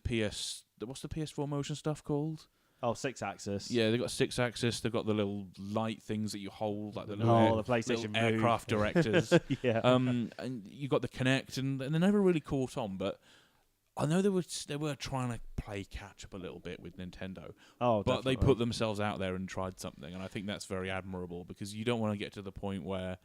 PS. What's the PS4 motion stuff called? Oh, 6-axis. Yeah, they've got 6-axis. They've got the little light things that you hold, like the little, the PlayStation little aircraft directors. Yeah. And you got the Kinect, and they never really caught on, but I know they were trying to play catch up a little bit with Nintendo. Oh, but definitely. they put themselves out there and tried something, and I think that's very admirable, because you don't want to get to the point where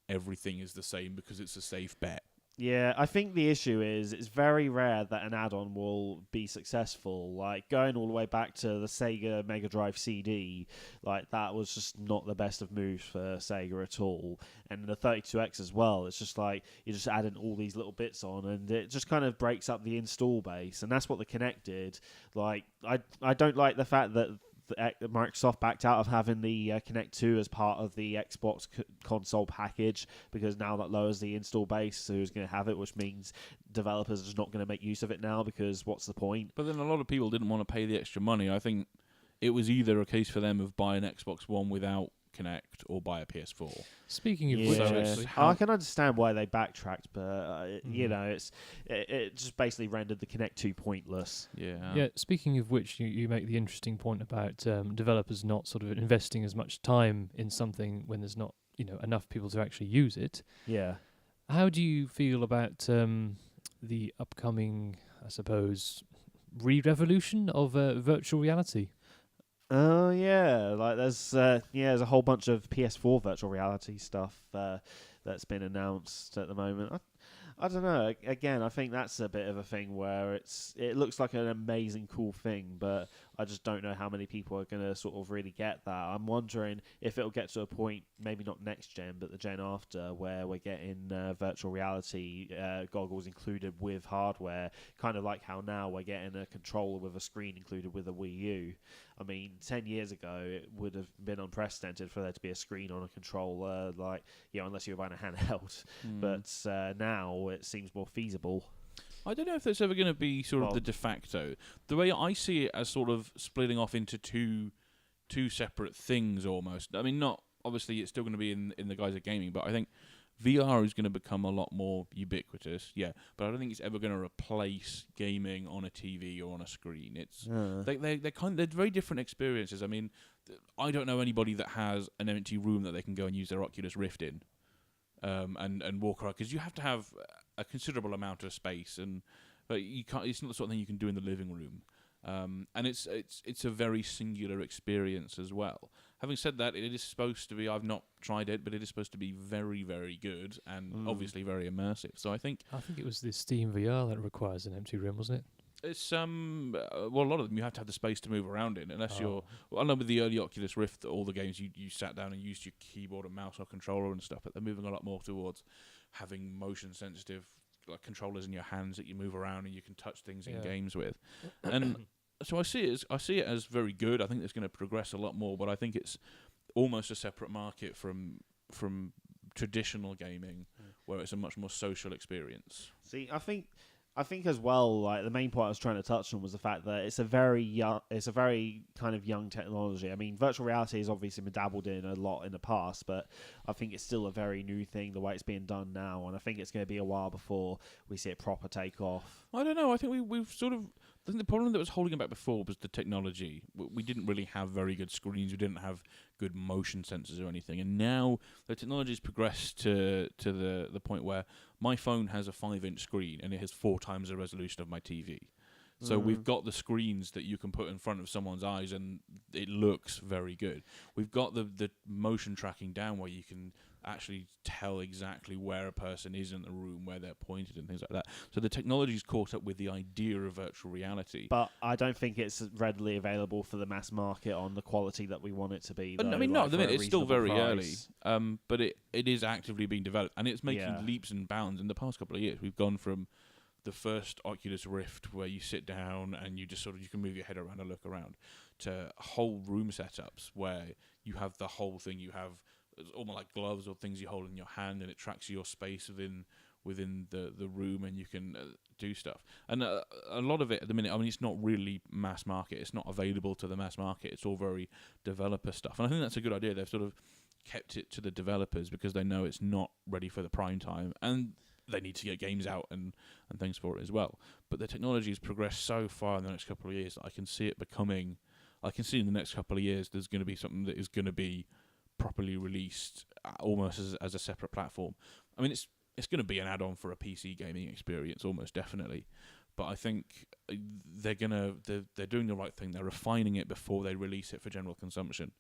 everything is the same because it's a safe bet. Yeah, I think the issue is it's very rare that an add-on will be successful. Like, going all the way back to the Sega Mega Drive CD, like, that was just not the best of moves for Sega at all. And the 32X as well, it's just like you're just adding all these little bits on, and it just kind of breaks up the install base. And that's what the Kinect did. Like, I don't like the fact that Microsoft backed out of having the Kinect 2 as part of the Xbox console package, because now that lowers the install base, so who's going to have it, which means developers are just not going to make use of it now, because what's the point? But then a lot of people didn't want to pay the extra money. I think it was either a case for them of buy an Xbox One without Kinect or buy a PS4. Speaking of which, I can understand why they backtracked, but you know, it just basically rendered the Kinect 2 pointless. Yeah. Speaking of which, you make the interesting point about developers not sort of investing as much time in something when there's not enough people to actually use it. Yeah. How do you feel about the upcoming, I suppose, re-revolution of virtual reality? Oh yeah, like there's a whole bunch of PS4 virtual reality stuff that's been announced at the moment. I don't know. Again, I think that's a bit of a thing where it looks like an amazing, cool thing, but I just don't know how many people are going to sort of really get that. I'm wondering if it'll get to a point, maybe not next gen, but the gen after, where we're getting virtual reality goggles included with hardware, kind of like how now we're getting a controller with a screen included with a Wii U. I mean, 10 years ago, it would have been unprecedented for there to be a screen on a controller, like, unless you were buying a handheld. But now it seems more feasible. I don't know if there's ever going to be sort of the de facto. The way I see it as sort of splitting off into two separate things almost. I mean, not obviously it's still going to be in the guise of gaming, but I think VR is going to become a lot more ubiquitous. Yeah, but I don't think it's ever going to replace gaming on a TV or on a screen. It's they're very different experiences. I mean, I don't know anybody that has an empty room that they can go and use their Oculus Rift in. And walk around, because you have to have a considerable amount of space, and you can't. It's not the sort of thing you can do in the living room, and it's a very singular experience as well. Having said that, it is supposed to be. I've not tried it, but it is supposed to be very, very good and obviously very immersive. So I think it was the Steam VR that requires an empty room, wasn't it? it's well, a lot of them you have to have the space to move around in, unless you're. Well, I know with the early Oculus Rift, all the games you sat down and used your keyboard and mouse or controller and stuff, but they're moving a lot more towards having motion sensitive like controllers in your hands that you move around and you can touch things in games with, and so I see it as very good. I think it's going to progress a lot more, but I think it's almost a separate market from traditional gaming, where it's a much more social experience. See, I think as well, like the main point I was trying to touch on was the fact that it's a very kind of young technology. I mean, virtual reality has obviously been dabbled in a lot in the past, but I think it's still a very new thing the way it's being done now, and I think it's going to be a while before we see it proper take off. I don't know. I think we've sort of. I think the problem that was holding it back before was the technology. We didn't really have very good screens. We didn't have good motion sensors or anything. And now the technology's progressed to the point where my phone has a 5-inch screen and it has 4 times the resolution of my TV. So we've got the screens that you can put in front of someone's eyes and it looks very good. We've got the motion tracking down where you can actually tell exactly where a person is in the room, where they're pointed and things like that. So the technology's caught up with the idea of virtual reality. But I don't think it's readily available for the mass market on the quality that we want it to be. Though, I mean, not at the minute. It's still very price. early. But it is actively being developed, and it's making leaps and bounds. In the past couple of years, we've gone from the first Oculus Rift, where you sit down and you just you can move your head around and look around, to whole room setups where you have the whole thing. You have almost like gloves or things you hold in your hand, and it tracks your space within the room, and you can do stuff. And a lot of it at the minute, I mean, it's not really mass market. It's not available to the mass market. It's all very developer stuff, and I think that's a good idea. They've sort of kept it to the developers because they know it's not ready for the prime time, and they need to get games out and things for it as well. But the technology has progressed so far in the next couple of years that I can see it becoming. I can see in the next couple of years there's going to be something that is going to be properly released almost as a separate platform. I mean, it's going to be an add-on for a PC gaming experience, almost definitely. But I think they're doing the right thing. They're refining it before they release it for general consumption,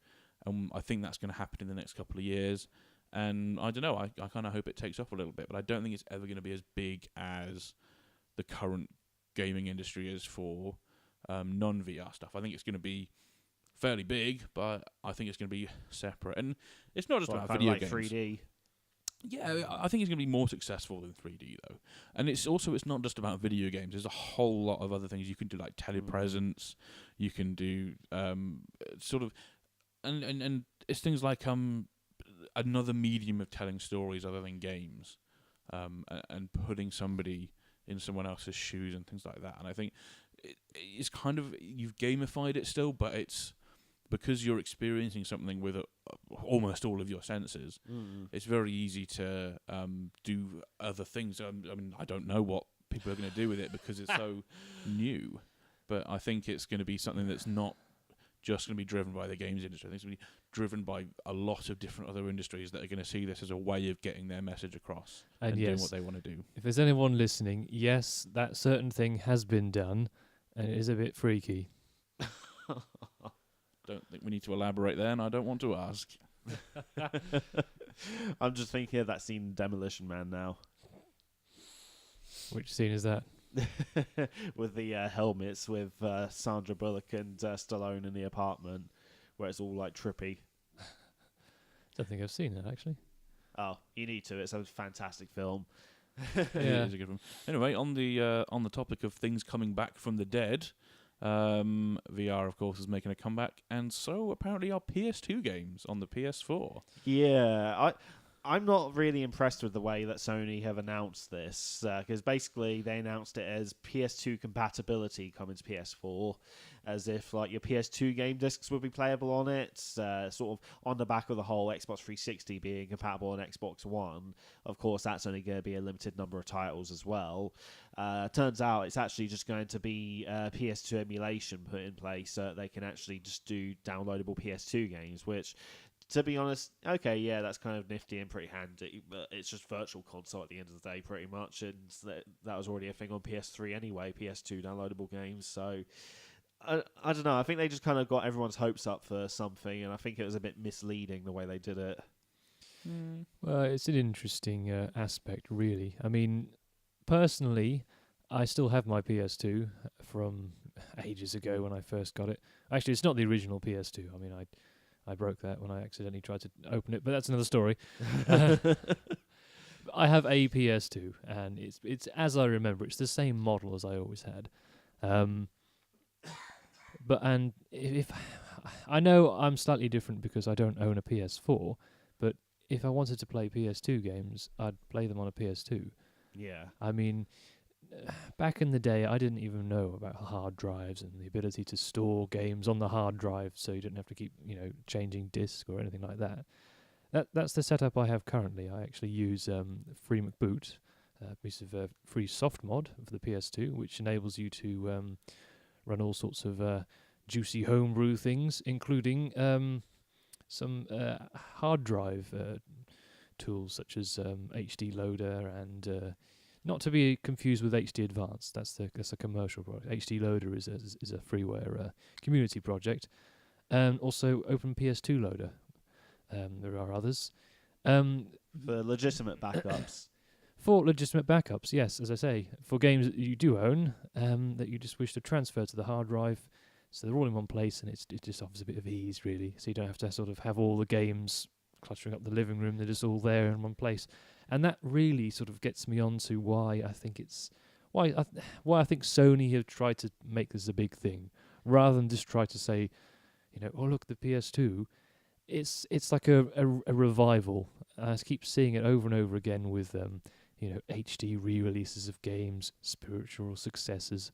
and I think that's going to happen in the next couple of years. And I don't know. I kind of hope it takes off a little bit, but I don't think it's ever going to be as big as the current gaming industry is for non-VR stuff. I think it's going to be fairly big, but I think it's going to be separate. And it's not just about video games. 3D. Yeah, I think it's going to be more successful than 3D though. And it's not just about video games. There's a whole lot of other things you can do, like telepresence. You can do sort of, and it's things like another medium of telling stories other than games, and putting somebody in someone else's shoes and things like that. And I think it's kind of, you've gamified it still, but it's because you're experiencing something with almost all of your senses. It's very easy to do other things. I mean, I don't know what people are going to do with it because it's so new, but I think it's going to be something that's not just going to be driven by the games industry. I think it's going to be driven by a lot of different other industries that are going to see this as a way of getting their message across and doing what they want to do. If there's anyone listening, yes, that certain thing has been done, and it is a bit freaky. Don't think we need to elaborate there, and I don't want to ask. I'm just thinking of that scene in Demolition Man now. Which scene is that? with the helmets with Sandra Bullock and Stallone in the apartment, where it's all like trippy. Don't think I've seen it actually. Oh, you need to. It's a fantastic film. It is a good one. Anyway, on the topic of things coming back from the dead, VR of course is making a comeback, and so apparently are PS2 games on the PS4. Yeah, I'm not really impressed with the way that Sony have announced this, because basically they announced it as PS2 compatibility coming to PS4, as if like your PS2 game discs would be playable on it, sort of on the back of the whole Xbox 360 being compatible on Xbox One. Of course, that's only going to be a limited number of titles as well. Turns out it's actually just going to be PS2 emulation put in place so that they can actually just do downloadable PS2 games, which, to be honest, okay, yeah, that's kind of nifty and pretty handy, but it's just virtual console at the end of the day, pretty much, and that was already a thing on PS3 anyway, PS2 downloadable games, so I don't know, I think they just kind of got everyone's hopes up for something, and I think it was a bit misleading the way they did it. Well, it's an interesting aspect, really. I mean, personally, I still have my PS2 from ages ago when I first got it. Actually, it's not the original PS2. I mean, I broke that when I accidentally tried to open it, but that's another story. I have a PS2, and it's as I remember. It's the same model as I always had. But if I know I'm slightly different because I don't own a PS4, but if I wanted to play PS2 games, I'd play them on a PS2. Yeah. I mean, back in the day, I didn't even know about hard drives and the ability to store games on the hard drive, so you didn't have to keep, changing disk or anything like that. That's the setup I have currently. I actually use Free McBoot, a piece of free soft mod for the PS2, which enables you to run all sorts of juicy homebrew things, including some hard drive tools such as HD Loader and not to be confused with HD Advanced. That's a commercial product. HD Loader is a freeware community project, and also OpenPS2 Loader. There are others. For legitimate backups. For legitimate backups, yes, as I say, for games that you do own, that you just wish to transfer to the hard drive, so they're all in one place, and it just offers a bit of ease, really. So you don't have to sort of have all the games clustering up the living room; they're just all there in one place, and that really sort of gets me on to why I think Sony have tried to make this a big thing, rather than just try to say, oh look, the PS2. It's like a revival. I keep seeing it over and over again with HD re-releases of games, spiritual successors,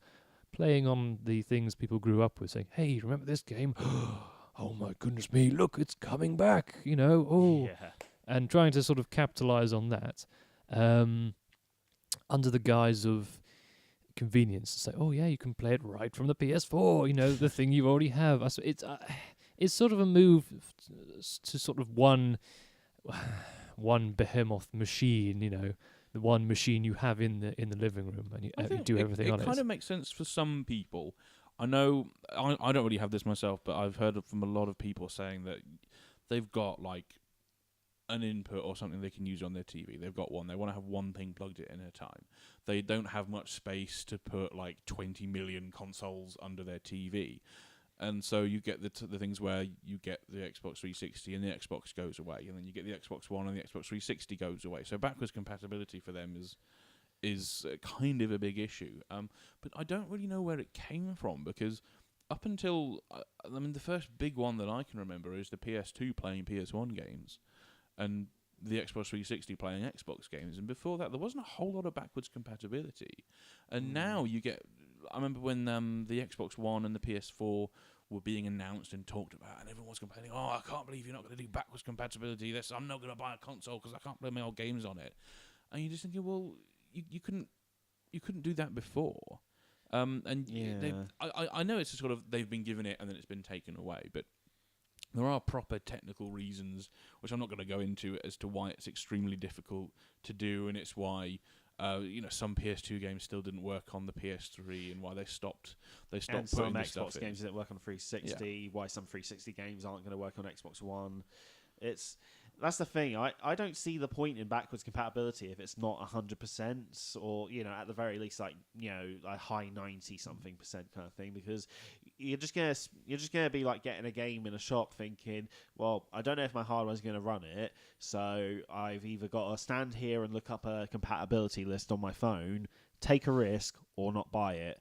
playing on the things people grew up with, saying, "Hey, remember this game? Oh my goodness me! Look, it's coming back!" Yeah. And trying to sort of capitalize on that under the guise of convenience, to say, "Oh yeah, you can play it right from the PS4." The thing you already have. It's sort of a move to sort of one behemoth machine, the one machine you have in the living room, and you do everything on it. It kind of makes sense for some people. I know I don't really have this myself, but I've heard from a lot of people saying that they've got like an input or something they can use on their TV. They've got one. They want to have one thing plugged in at a time. They don't have much space to put like 20 million consoles under their TV. And so you get the things where you get the Xbox 360 and the Xbox goes away, and then you get the Xbox One and the Xbox 360 goes away. So backwards compatibility for them is kind of a big issue. But I don't really know where it came from, because up until the first big one that I can remember is the PS2 playing PS1 games, and the Xbox 360 playing Xbox games, and before that there wasn't a whole lot of backwards compatibility. And now you get. I remember when the Xbox One and the PS4 were being announced and talked about, and everyone was complaining, "Oh, I can't believe you're not going to do backwards compatibility. I'm not going to buy a console because I can't play my old games on it." And you're just thinking, well, you couldn't do that before. I know it's sort of they've been given it and then it's been taken away, but there are proper technical reasons, which I'm not going to go into, as to why it's extremely difficult to do, and it's why some PS2 games still didn't work on the PS3, and why they stopped and putting some the Xbox stuff games didn't work on 360. Yeah. Why some 360 games aren't going to work on Xbox One. It's That's the thing. I don't see the point in backwards compatibility if it's not 100% or, at the very least, like, a high 90 something percent kind of thing, because you're just gonna be like getting a game in a shop thinking, well, I don't know if my hardware's gonna run it, so I've either got to stand here and look up a compatibility list on my phone, take a risk, or not buy it.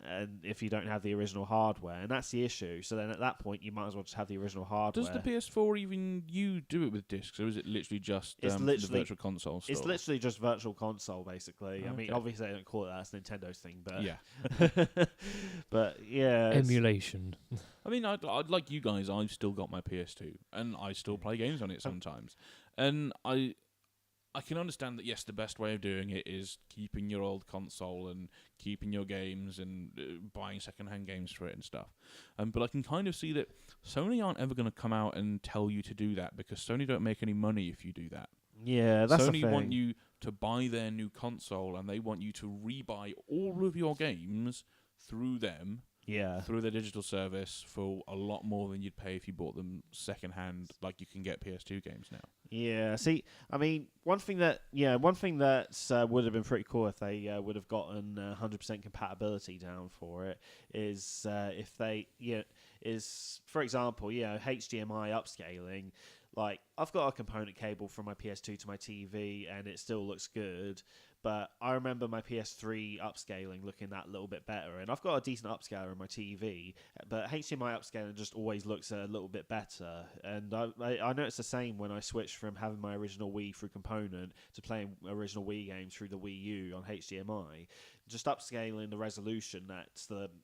And if you don't have the original hardware, and that's the issue. So then at that point, you might as well just have the original hardware. Does the PS4 even do it with discs, or is it literally just the virtual console store? It's literally just virtual console, basically. Okay. I mean, obviously they don't call it that; it's Nintendo's thing, but yeah. but yeah, Emulation. I mean, I'd like you guys. I've still got my PS2, and I still play games on it sometimes. And I can understand that, yes, the best way of doing it is keeping your old console and keeping your games and buying second-hand games for it and stuff. But I can kind of see that Sony aren't ever going to come out and tell you to do that, because Sony don't make any money if you do that. Yeah, that's the Sony thing. want you to buy their new console, and they want you to rebuy all of your games through them. Yeah. Through their digital service for a lot more than you'd pay if you bought them second-hand, like you can get PS2 games now. Yeah, see, I mean, one thing that would have been pretty cool if they would have gotten 100% compatibility down for it is if they, for example, HDMI upscaling. Like, I've got a component cable from my PS2 to my TV, and it still looks good. But I remember my PS3 upscaling looking that little bit better, and I've got a decent upscaler in my TV, but HDMI upscaling just always looks a little bit better. And I noticed the same when I switched from having my original Wii through component to playing original Wii games through the Wii U on HDMI. Just upscaling the resolution that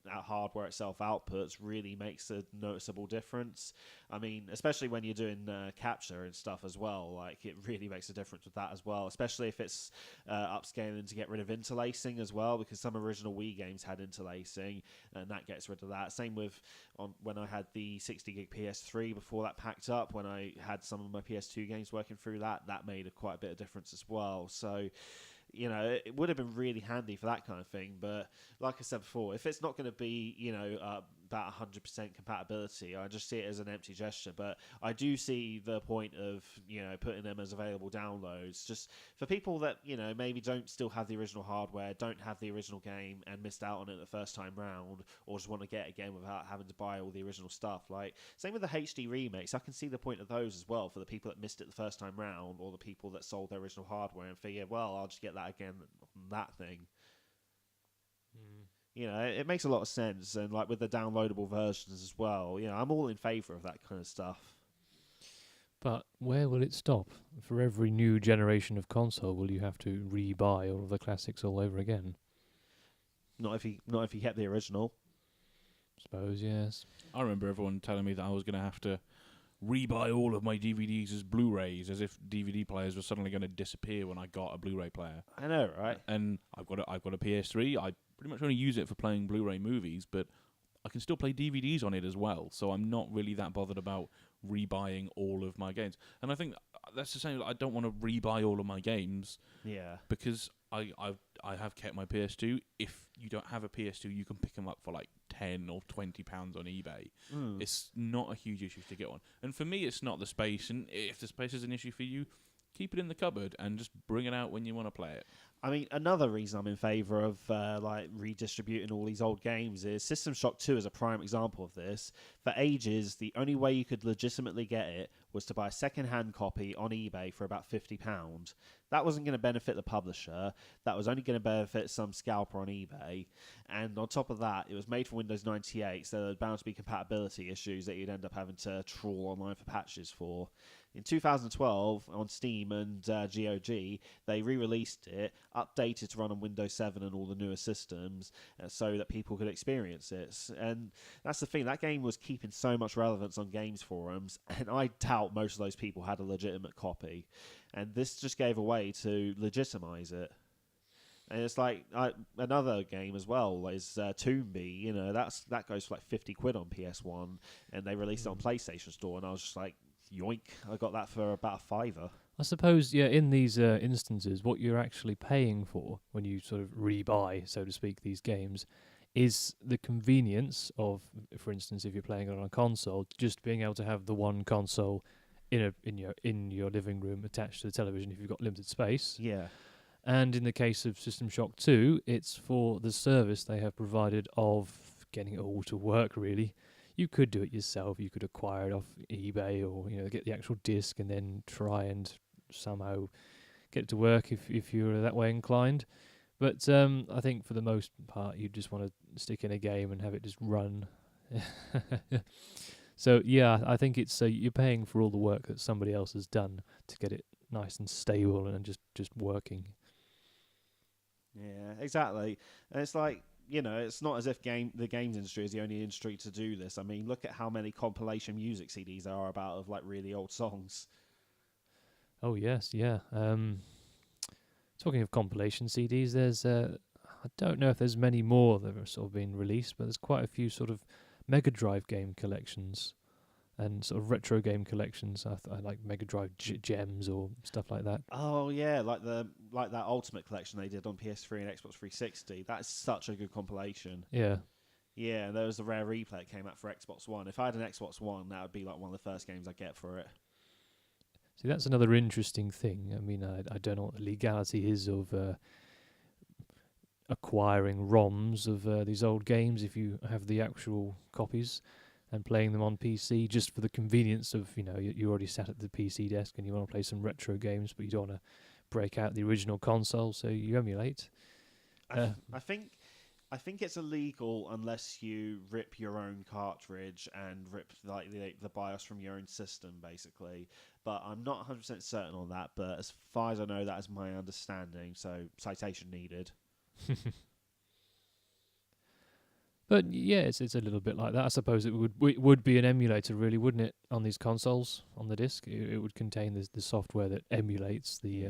hardware itself outputs really makes a noticeable difference. I mean, especially when you're doing capture and stuff as well, like, it really makes a difference with that as well, especially if it's upscaling to get rid of interlacing as well, because some original Wii games had interlacing, and that gets rid of that. Same with when I had the 60 gig PS3 before that packed up, when I had some of my PS2 games working through that made quite a bit of difference as well. So, it would have been really handy for that kind of thing. But like I said before, if it's not going to be, about 100% compatibility, I just see it as an empty gesture. But I do see the point of, putting them as available downloads, just for people that, maybe don't still have the original hardware, don't have the original game and missed out on it the first time round, or just want to get it again without having to buy all the original stuff. Like, same with the HD remakes. I can see the point of those as well, for the people that missed it the first time round, or the people that sold their original hardware and figure, well, I'll just get that again on that thing. It makes a lot of sense, and like with the downloadable versions as well, I'm all in favour of that kind of stuff. But where will it stop? For every new generation of console, will you have to re-buy all of the classics all over again? Not if you kept the original. Suppose, yes. I remember everyone telling me that I was going to have to rebuy all of my DVDs as Blu-rays, as if DVD players were suddenly going to disappear when I got a Blu-ray player. I know, right? And I've got a PS3. I pretty much only use it for playing Blu-ray movies, but I can still play DVDs on it as well. So I'm not really that bothered about rebuying all of my games. And I think that's the same. I don't want to rebuy all of my games. Yeah. Because I have kept my PS2. If you don't have a PS2, you can pick them up for like £10 or £20 on eBay. It's not a huge issue to get one. And for me, it's not the space. And if the space is an issue for you, keep it in the cupboard and just bring it out when you want to play it. I mean, another reason I'm in favour of redistributing all these old games is System Shock 2 is a prime example of this. For ages, the only way you could legitimately get it was to buy a second-hand copy on eBay for about £50. That wasn't going to benefit the publisher. That was only going to benefit some scalper on eBay. And on top of that, it was made for Windows 98, so there were bound to be compatibility issues that you'd end up having to trawl online for patches for. In 2012, on Steam and GOG, they re-released it, updated to run on Windows 7 and all the newer systems, so that people could experience it. And that's the thing, that game was keeping so much relevance on games forums, and I doubt most of those people had a legitimate copy. And this just gave a way to legitimize it. And it's like another game as well is Toonby. That goes for like £50 on PS1, and they released it on PlayStation Store, and I was just like, yoink, I got that for about a £5. I suppose, in these instances, what you're actually paying for when you sort of rebuy, so to speak, these games, is the convenience of, for instance, if you're playing it on a console, just being able to have the one console in your living room attached to the television if you've got limited space. Yeah. And in the case of System Shock 2, it's for the service they have provided of getting it all to work, really. You could do it yourself. You could acquire it off eBay or, get the actual disc and then try and somehow get it to work if you're that way inclined. But I think for the most part, you just want to stick in a game and have it just run. So, yeah, I think it's you're paying for all the work that somebody else has done to get it nice and stable and just working. Yeah, exactly. And it's like, it's not as if the games industry is the only industry to do this. I mean, look at how many compilation music CDs there are about of like really old songs. Oh, yes, yeah. Talking of compilation CDs, there's I don't know if there's many more that are sort of being released, but there's quite a few sort of Mega Drive game collections and sort of retro game collections. I like Mega Drive gems or stuff like that. Oh yeah, like that Ultimate collection they did on PS3 and Xbox 360. That's such a good compilation. Yeah. Yeah, there was a rare replay that came out for Xbox One. If I had an Xbox One, that would be like one of the first games I'd get for it. See, that's another interesting thing. I mean, I don't know what the legality is of acquiring ROMs of these old games if you have the actual copies and playing them on PC just for the convenience of, you already sat at the PC desk and you want to play some retro games, but you don't want to break out the original console, so you emulate. I think it's illegal unless you rip your own cartridge and rip like the BIOS from your own system, basically. But I'm not 100% certain on that. But as far as I know, that is my understanding. So citation needed. But yeah, it's a little bit like that. I suppose it would be an emulator, really, wouldn't it? On these consoles, on the disc, it would contain the software that emulates the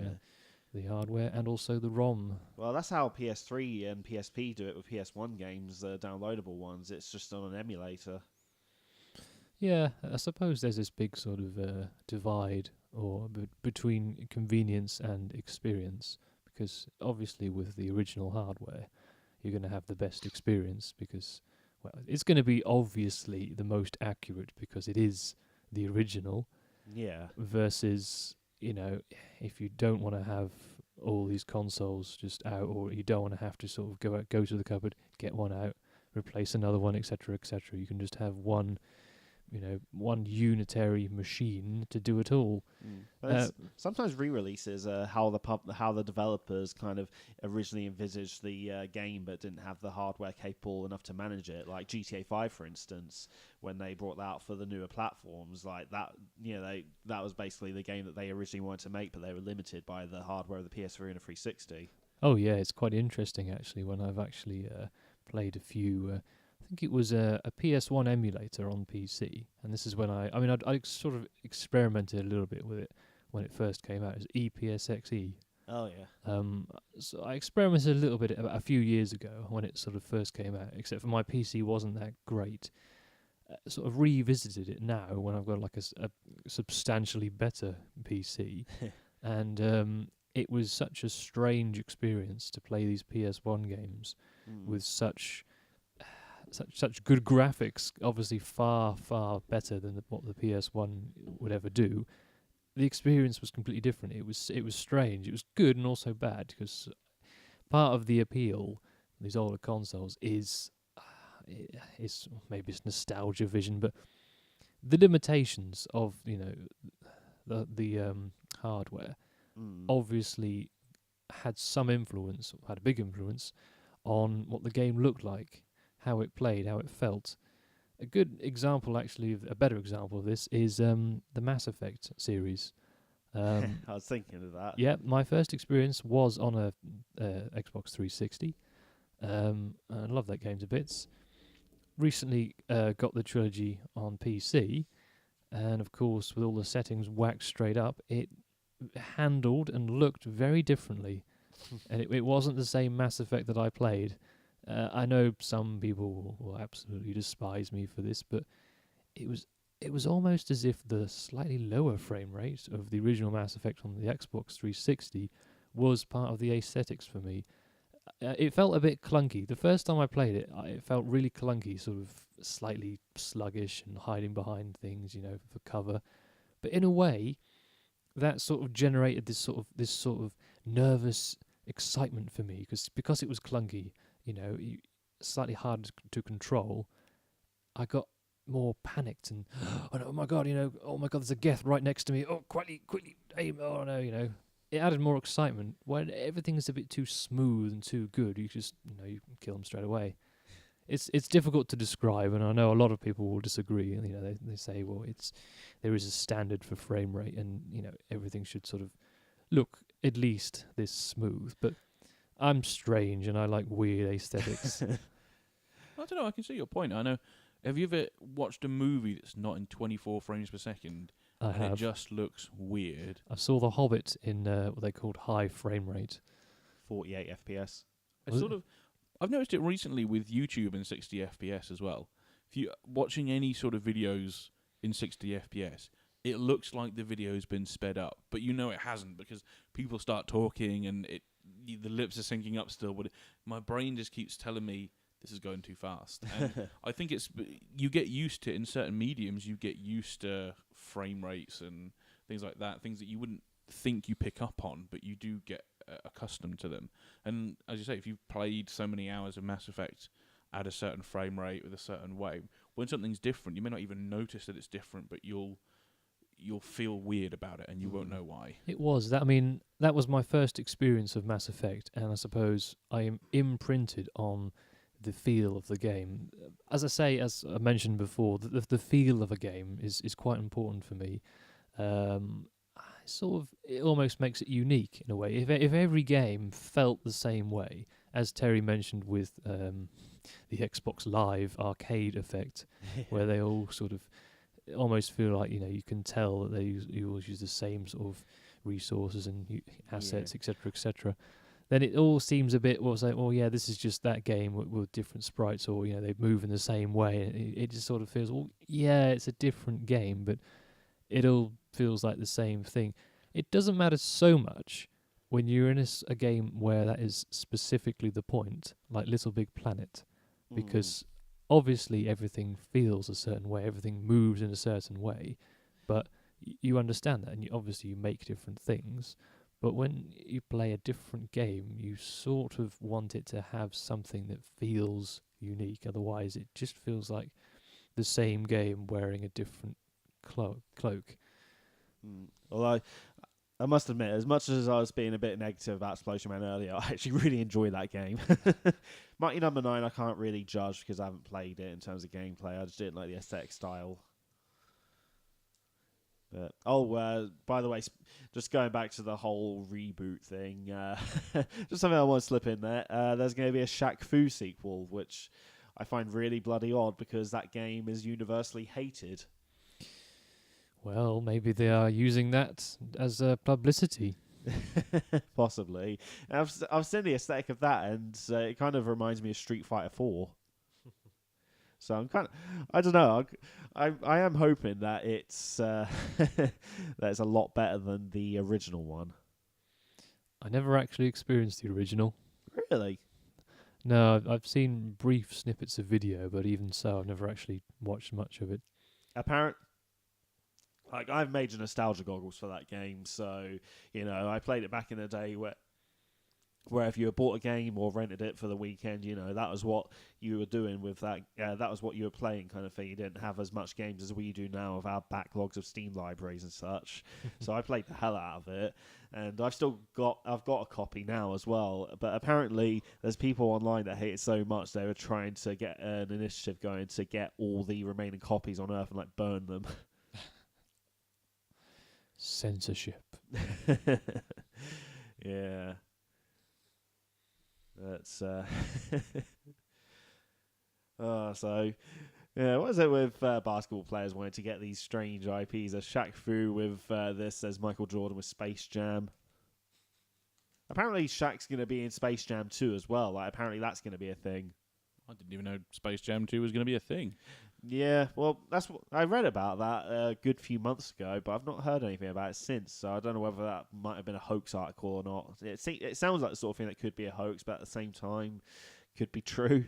hardware and also the ROM. Well, that's how PS3 and PSP do it with PS1 games, the downloadable ones. It's just on an emulator. Yeah, I suppose there's this big sort of divide between convenience and experience, because obviously with the original hardware, you're going to have the best experience because, well, it's going to be obviously the most accurate because it is the original. Yeah. Versus, if you don't want to have all these consoles just out, or you don't want to have to sort of go to the cupboard, get one out, replace another one, etc., etc. You can just have one unitary machine to do it all. Sometimes re-releases are how the developers kind of originally envisaged the game, but didn't have the hardware capable enough to manage it. Like GTA 5, for instance, when they brought that out for the newer platforms, like that, that was basically the game that they originally wanted to make, but they were limited by the hardware of the PS3 and the 360. Oh yeah, it's quite interesting actually when I've actually played a few. I think it was a PS1 emulator on PC, and this is when I sort of experimented a little bit with it when it first came out. It was EPSXE. Oh yeah. So I experimented a little bit about a few years ago when it sort of first came out, except for my PC wasn't that great. Sort of revisited it now when I've got like a substantially better PC, and it was such a strange experience to play these PS1 games with such good graphics, obviously far, far better than what the PS1 would ever do. The experience was completely different. It was strange. It was good and also bad, because part of the appeal of these older consoles is maybe it's nostalgia vision, but the limitations of the hardware obviously had a big influence on what the game looked like, how it played, how it felt. A good example, actually, a better example of this is the Mass Effect series. I was thinking of that. Yeah, my first experience was on a Xbox 360. I love that game to bits. Recently got the trilogy on PC, and of course, with all the settings waxed straight up, it handled and looked very differently. And it wasn't the same Mass Effect that I played. I know some people will absolutely despise me for this, but it was almost as if the slightly lower frame rate of the original Mass Effect on the Xbox 360 was part of the aesthetics for me. It felt a bit clunky. The first time I played it, it felt really clunky, sort of slightly sluggish and hiding behind things, for cover. But in a way, that sort of generated this sort of nervous excitement for me because it was clunky, slightly hard to control. I got more panicked and oh my god, there's a Geth right next to me. Oh, quickly, aim! Oh no, It added more excitement. When everything is a bit too smooth and too good, you just you can kill them straight away. It's difficult to describe, and I know a lot of people will disagree. They say, well, there is a standard for frame rate, and everything should sort of look at least this smooth. But I'm strange, and I like weird aesthetics. I don't know. I can see your point. I know. Have you ever watched a movie that's not in 24 frames per second? I and have. It just looks weird. I saw The Hobbit in what they called high frame rate. 48 FPS. I've noticed it recently with YouTube in 60 FPS as well. If you're watching any sort of videos in 60 FPS, it looks like the video's been sped up, but it hasn't because people start talking and the lips are syncing up still, but my brain just keeps telling me this is going too fast. And I think you get used to, in certain mediums, you get used to frame rates and things like that, things that you wouldn't think you pick up on, but you do get accustomed to them. And as you say, if you've played so many hours of Mass Effect at a certain frame rate with a certain way, when something's different, you may not even notice that it's different, but you'll feel weird about it and you won't know why. It was that. I mean, that was my first experience of Mass Effect, and I suppose I am imprinted on the feel of the game. As I mentioned before, the feel of a game is quite important for me. It almost makes it unique in a way. If every game felt the same way, as Terry mentioned with the Xbox Live arcade effect, where they all sort of almost feel like you can tell that you all use the same sort of resources and assets, etc., etc. Then it all seems a bit, this is just that game with different sprites, or they move in the same way. It just sort of feels, it's a different game, but it all feels like the same thing. It doesn't matter so much when you're in a game where that is specifically the point, like Little Big Planet, because obviously everything feels a certain way, everything moves in a certain way, but you understand that, and you make different things. But when you play a different game, you sort of want it to have something that feels unique. Otherwise, it just feels like the same game wearing a different cloak. Although, I must admit, as much as I was being a bit negative about Explosion Man earlier, I actually really enjoy that game. Mighty Number 9 I can't really judge because I haven't played it in terms of gameplay. I just didn't like the aesthetic style. But, by the way, just going back to the whole reboot thing, just something I want to slip in there. There's going to be a Shaq Fu sequel, which I find really bloody odd because that game is universally hated. Well, maybe they are using that as publicity. Possibly. I've seen the aesthetic of that, and it kind of reminds me of Street Fighter 4. So I'm I don't know. I am hoping that it's that it's a lot better than the original one. I never actually experienced the original. Really? No, I've seen brief snippets of video, but even so, I've never actually watched much of it. I've major nostalgia goggles for that game, so I played it back in the day where if you had bought a game or rented it for the weekend, that was what you were doing with that. That was what you were playing, kind of thing. You didn't have as much games as we do now with our backlogs of Steam libraries and such. So I played the hell out of it, and I've got a copy now as well. But apparently, there's people online that hate it so much they were trying to get an initiative going to get all the remaining copies on Earth and burn them. Censorship. Yeah. That's what is it with basketball players wanting to get these strange IPs? There's Shaq Fu with this. There's Michael Jordan with Space Jam. Apparently, Shaq's going to be in Space Jam 2 as well. Apparently, that's going to be a thing. I didn't even know Space Jam 2 was going to be a thing. Yeah, well, that's what I read about that a good few months ago, but I've not heard anything about it since, so I don't know whether that might have been a hoax article or not. It sounds like the sort of thing that could be a hoax, but at the same time, could be true.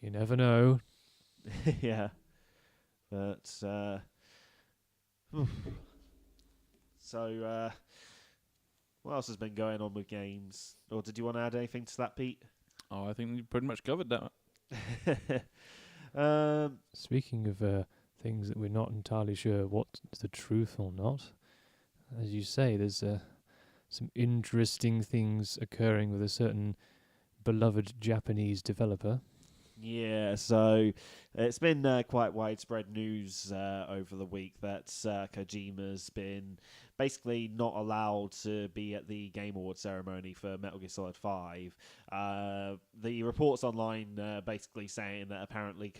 You never know. Yeah. But, So, what else has been going on with games? Or did you want to add anything to that, Pete? Oh, I think you pretty much covered that. Speaking of things that we're not entirely sure what's the truth or not, as you say, there's some interesting things occurring with a certain beloved Japanese developer. Yeah, so it's been quite widespread news over the week that Kojima's been basically not allowed to be at the Game Awards ceremony for Metal Gear Solid 5. The reports online basically saying that apparently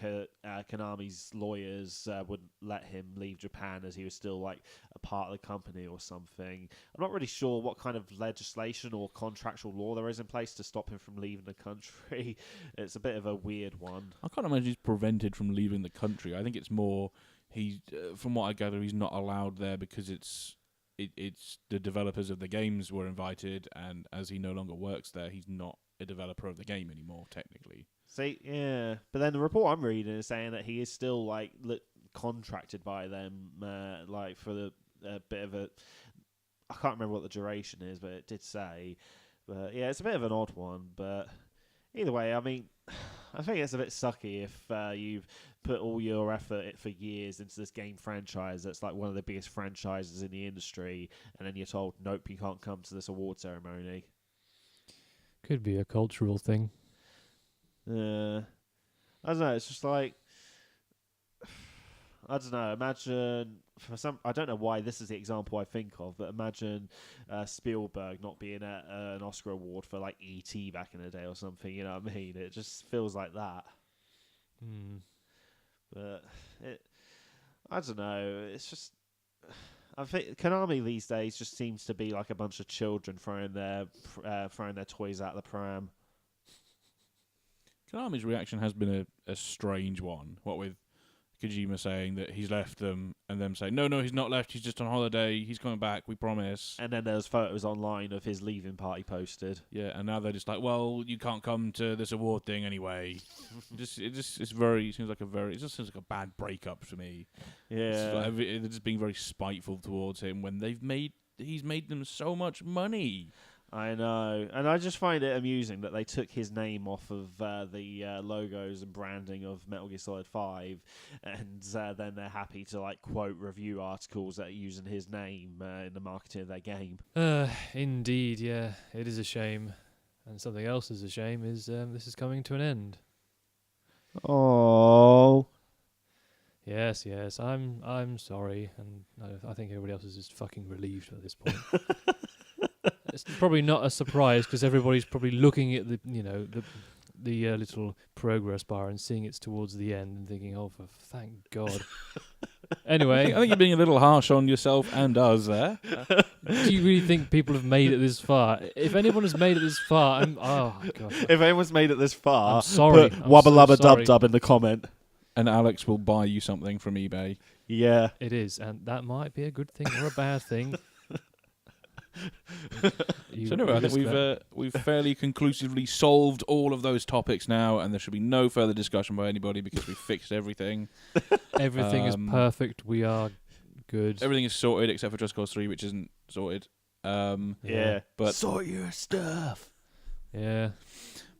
Konami's lawyers wouldn't let him leave Japan as he was still like a part of the company or something. I'm not really sure what kind of legislation or contractual law there is in place to stop him from leaving the country. It's a bit of a weird one. I can't imagine he's prevented from leaving the country. I think it's more from what I gather, he's not allowed there because it's the developers of the games were invited, and as he no longer works there, he's not a developer of the game anymore, technically. See, yeah, but then the report I'm reading is saying that he is still like contracted by them, like for the bit of a. I can't remember what the duration is, but it did say. But yeah, it's a bit of an odd one. But either way, I mean, I think it's a bit sucky if you've put all your effort for years into this game franchise that's like one of the biggest franchises in the industry, and then you're told, nope, you can't come to this award ceremony. Could be a cultural thing. I don't know. It's just like, I don't know. Imagine for some. I don't know why this is the example I think of, but imagine Spielberg not being at an Oscar award for like E.T. back in the day or something. You know what I mean? It just feels like that. But I don't know. It's just. I think Konami these days just seems to be like a bunch of children throwing their toys out the pram. Konami's reaction has been a strange one. What with Kojima saying that he's left them, and them saying, no, he's not left, he's just on holiday, he's coming back, we promise. And then there's photos online of his leaving party posted. Yeah, and now they're just like, well, you can't come to this award thing anyway. it just seems like a bad breakup to me. Yeah. They're just being very spiteful towards him when he's made them so much money. I know, and I just find it amusing that they took his name off of the logos and branding of Metal Gear Solid 5, and then they're happy to like quote review articles that are using his name in the marketing of their game. Indeed, yeah, it is a shame, and something else is a shame is this is coming to an end. Oh. Yes, I'm sorry, and I think everybody else is just fucking relieved at this point. It's probably not a surprise because everybody's probably looking at the little progress bar and seeing it's towards the end and thinking, "Oh, for thank God." Anyway, I think you're being a little harsh on yourself and us there. Do you really think people have made it this far? If anyone has made it this far, oh God. If anyone's made it this far, I'm sorry. put I'm wubba so lubba sorry. dub dub in the comment. And Alex will buy you something from eBay. Yeah. It is, and that might be a good thing or a bad thing. So anyway, I think we've fairly conclusively solved all of those topics now, and there should be no further discussion by anybody because we've fixed everything. Everything is perfect. We are good. Everything is sorted except for Just Cause 3, which isn't sorted. Yeah. But sort your stuff. Yeah.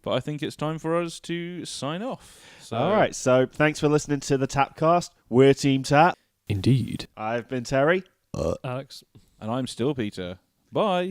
But I think it's time for us to sign off. So, All right. So thanks for listening to the TAPcast. We're Team Tap. Indeed. I've been Terry. Alex. And I'm still Peter. Bye.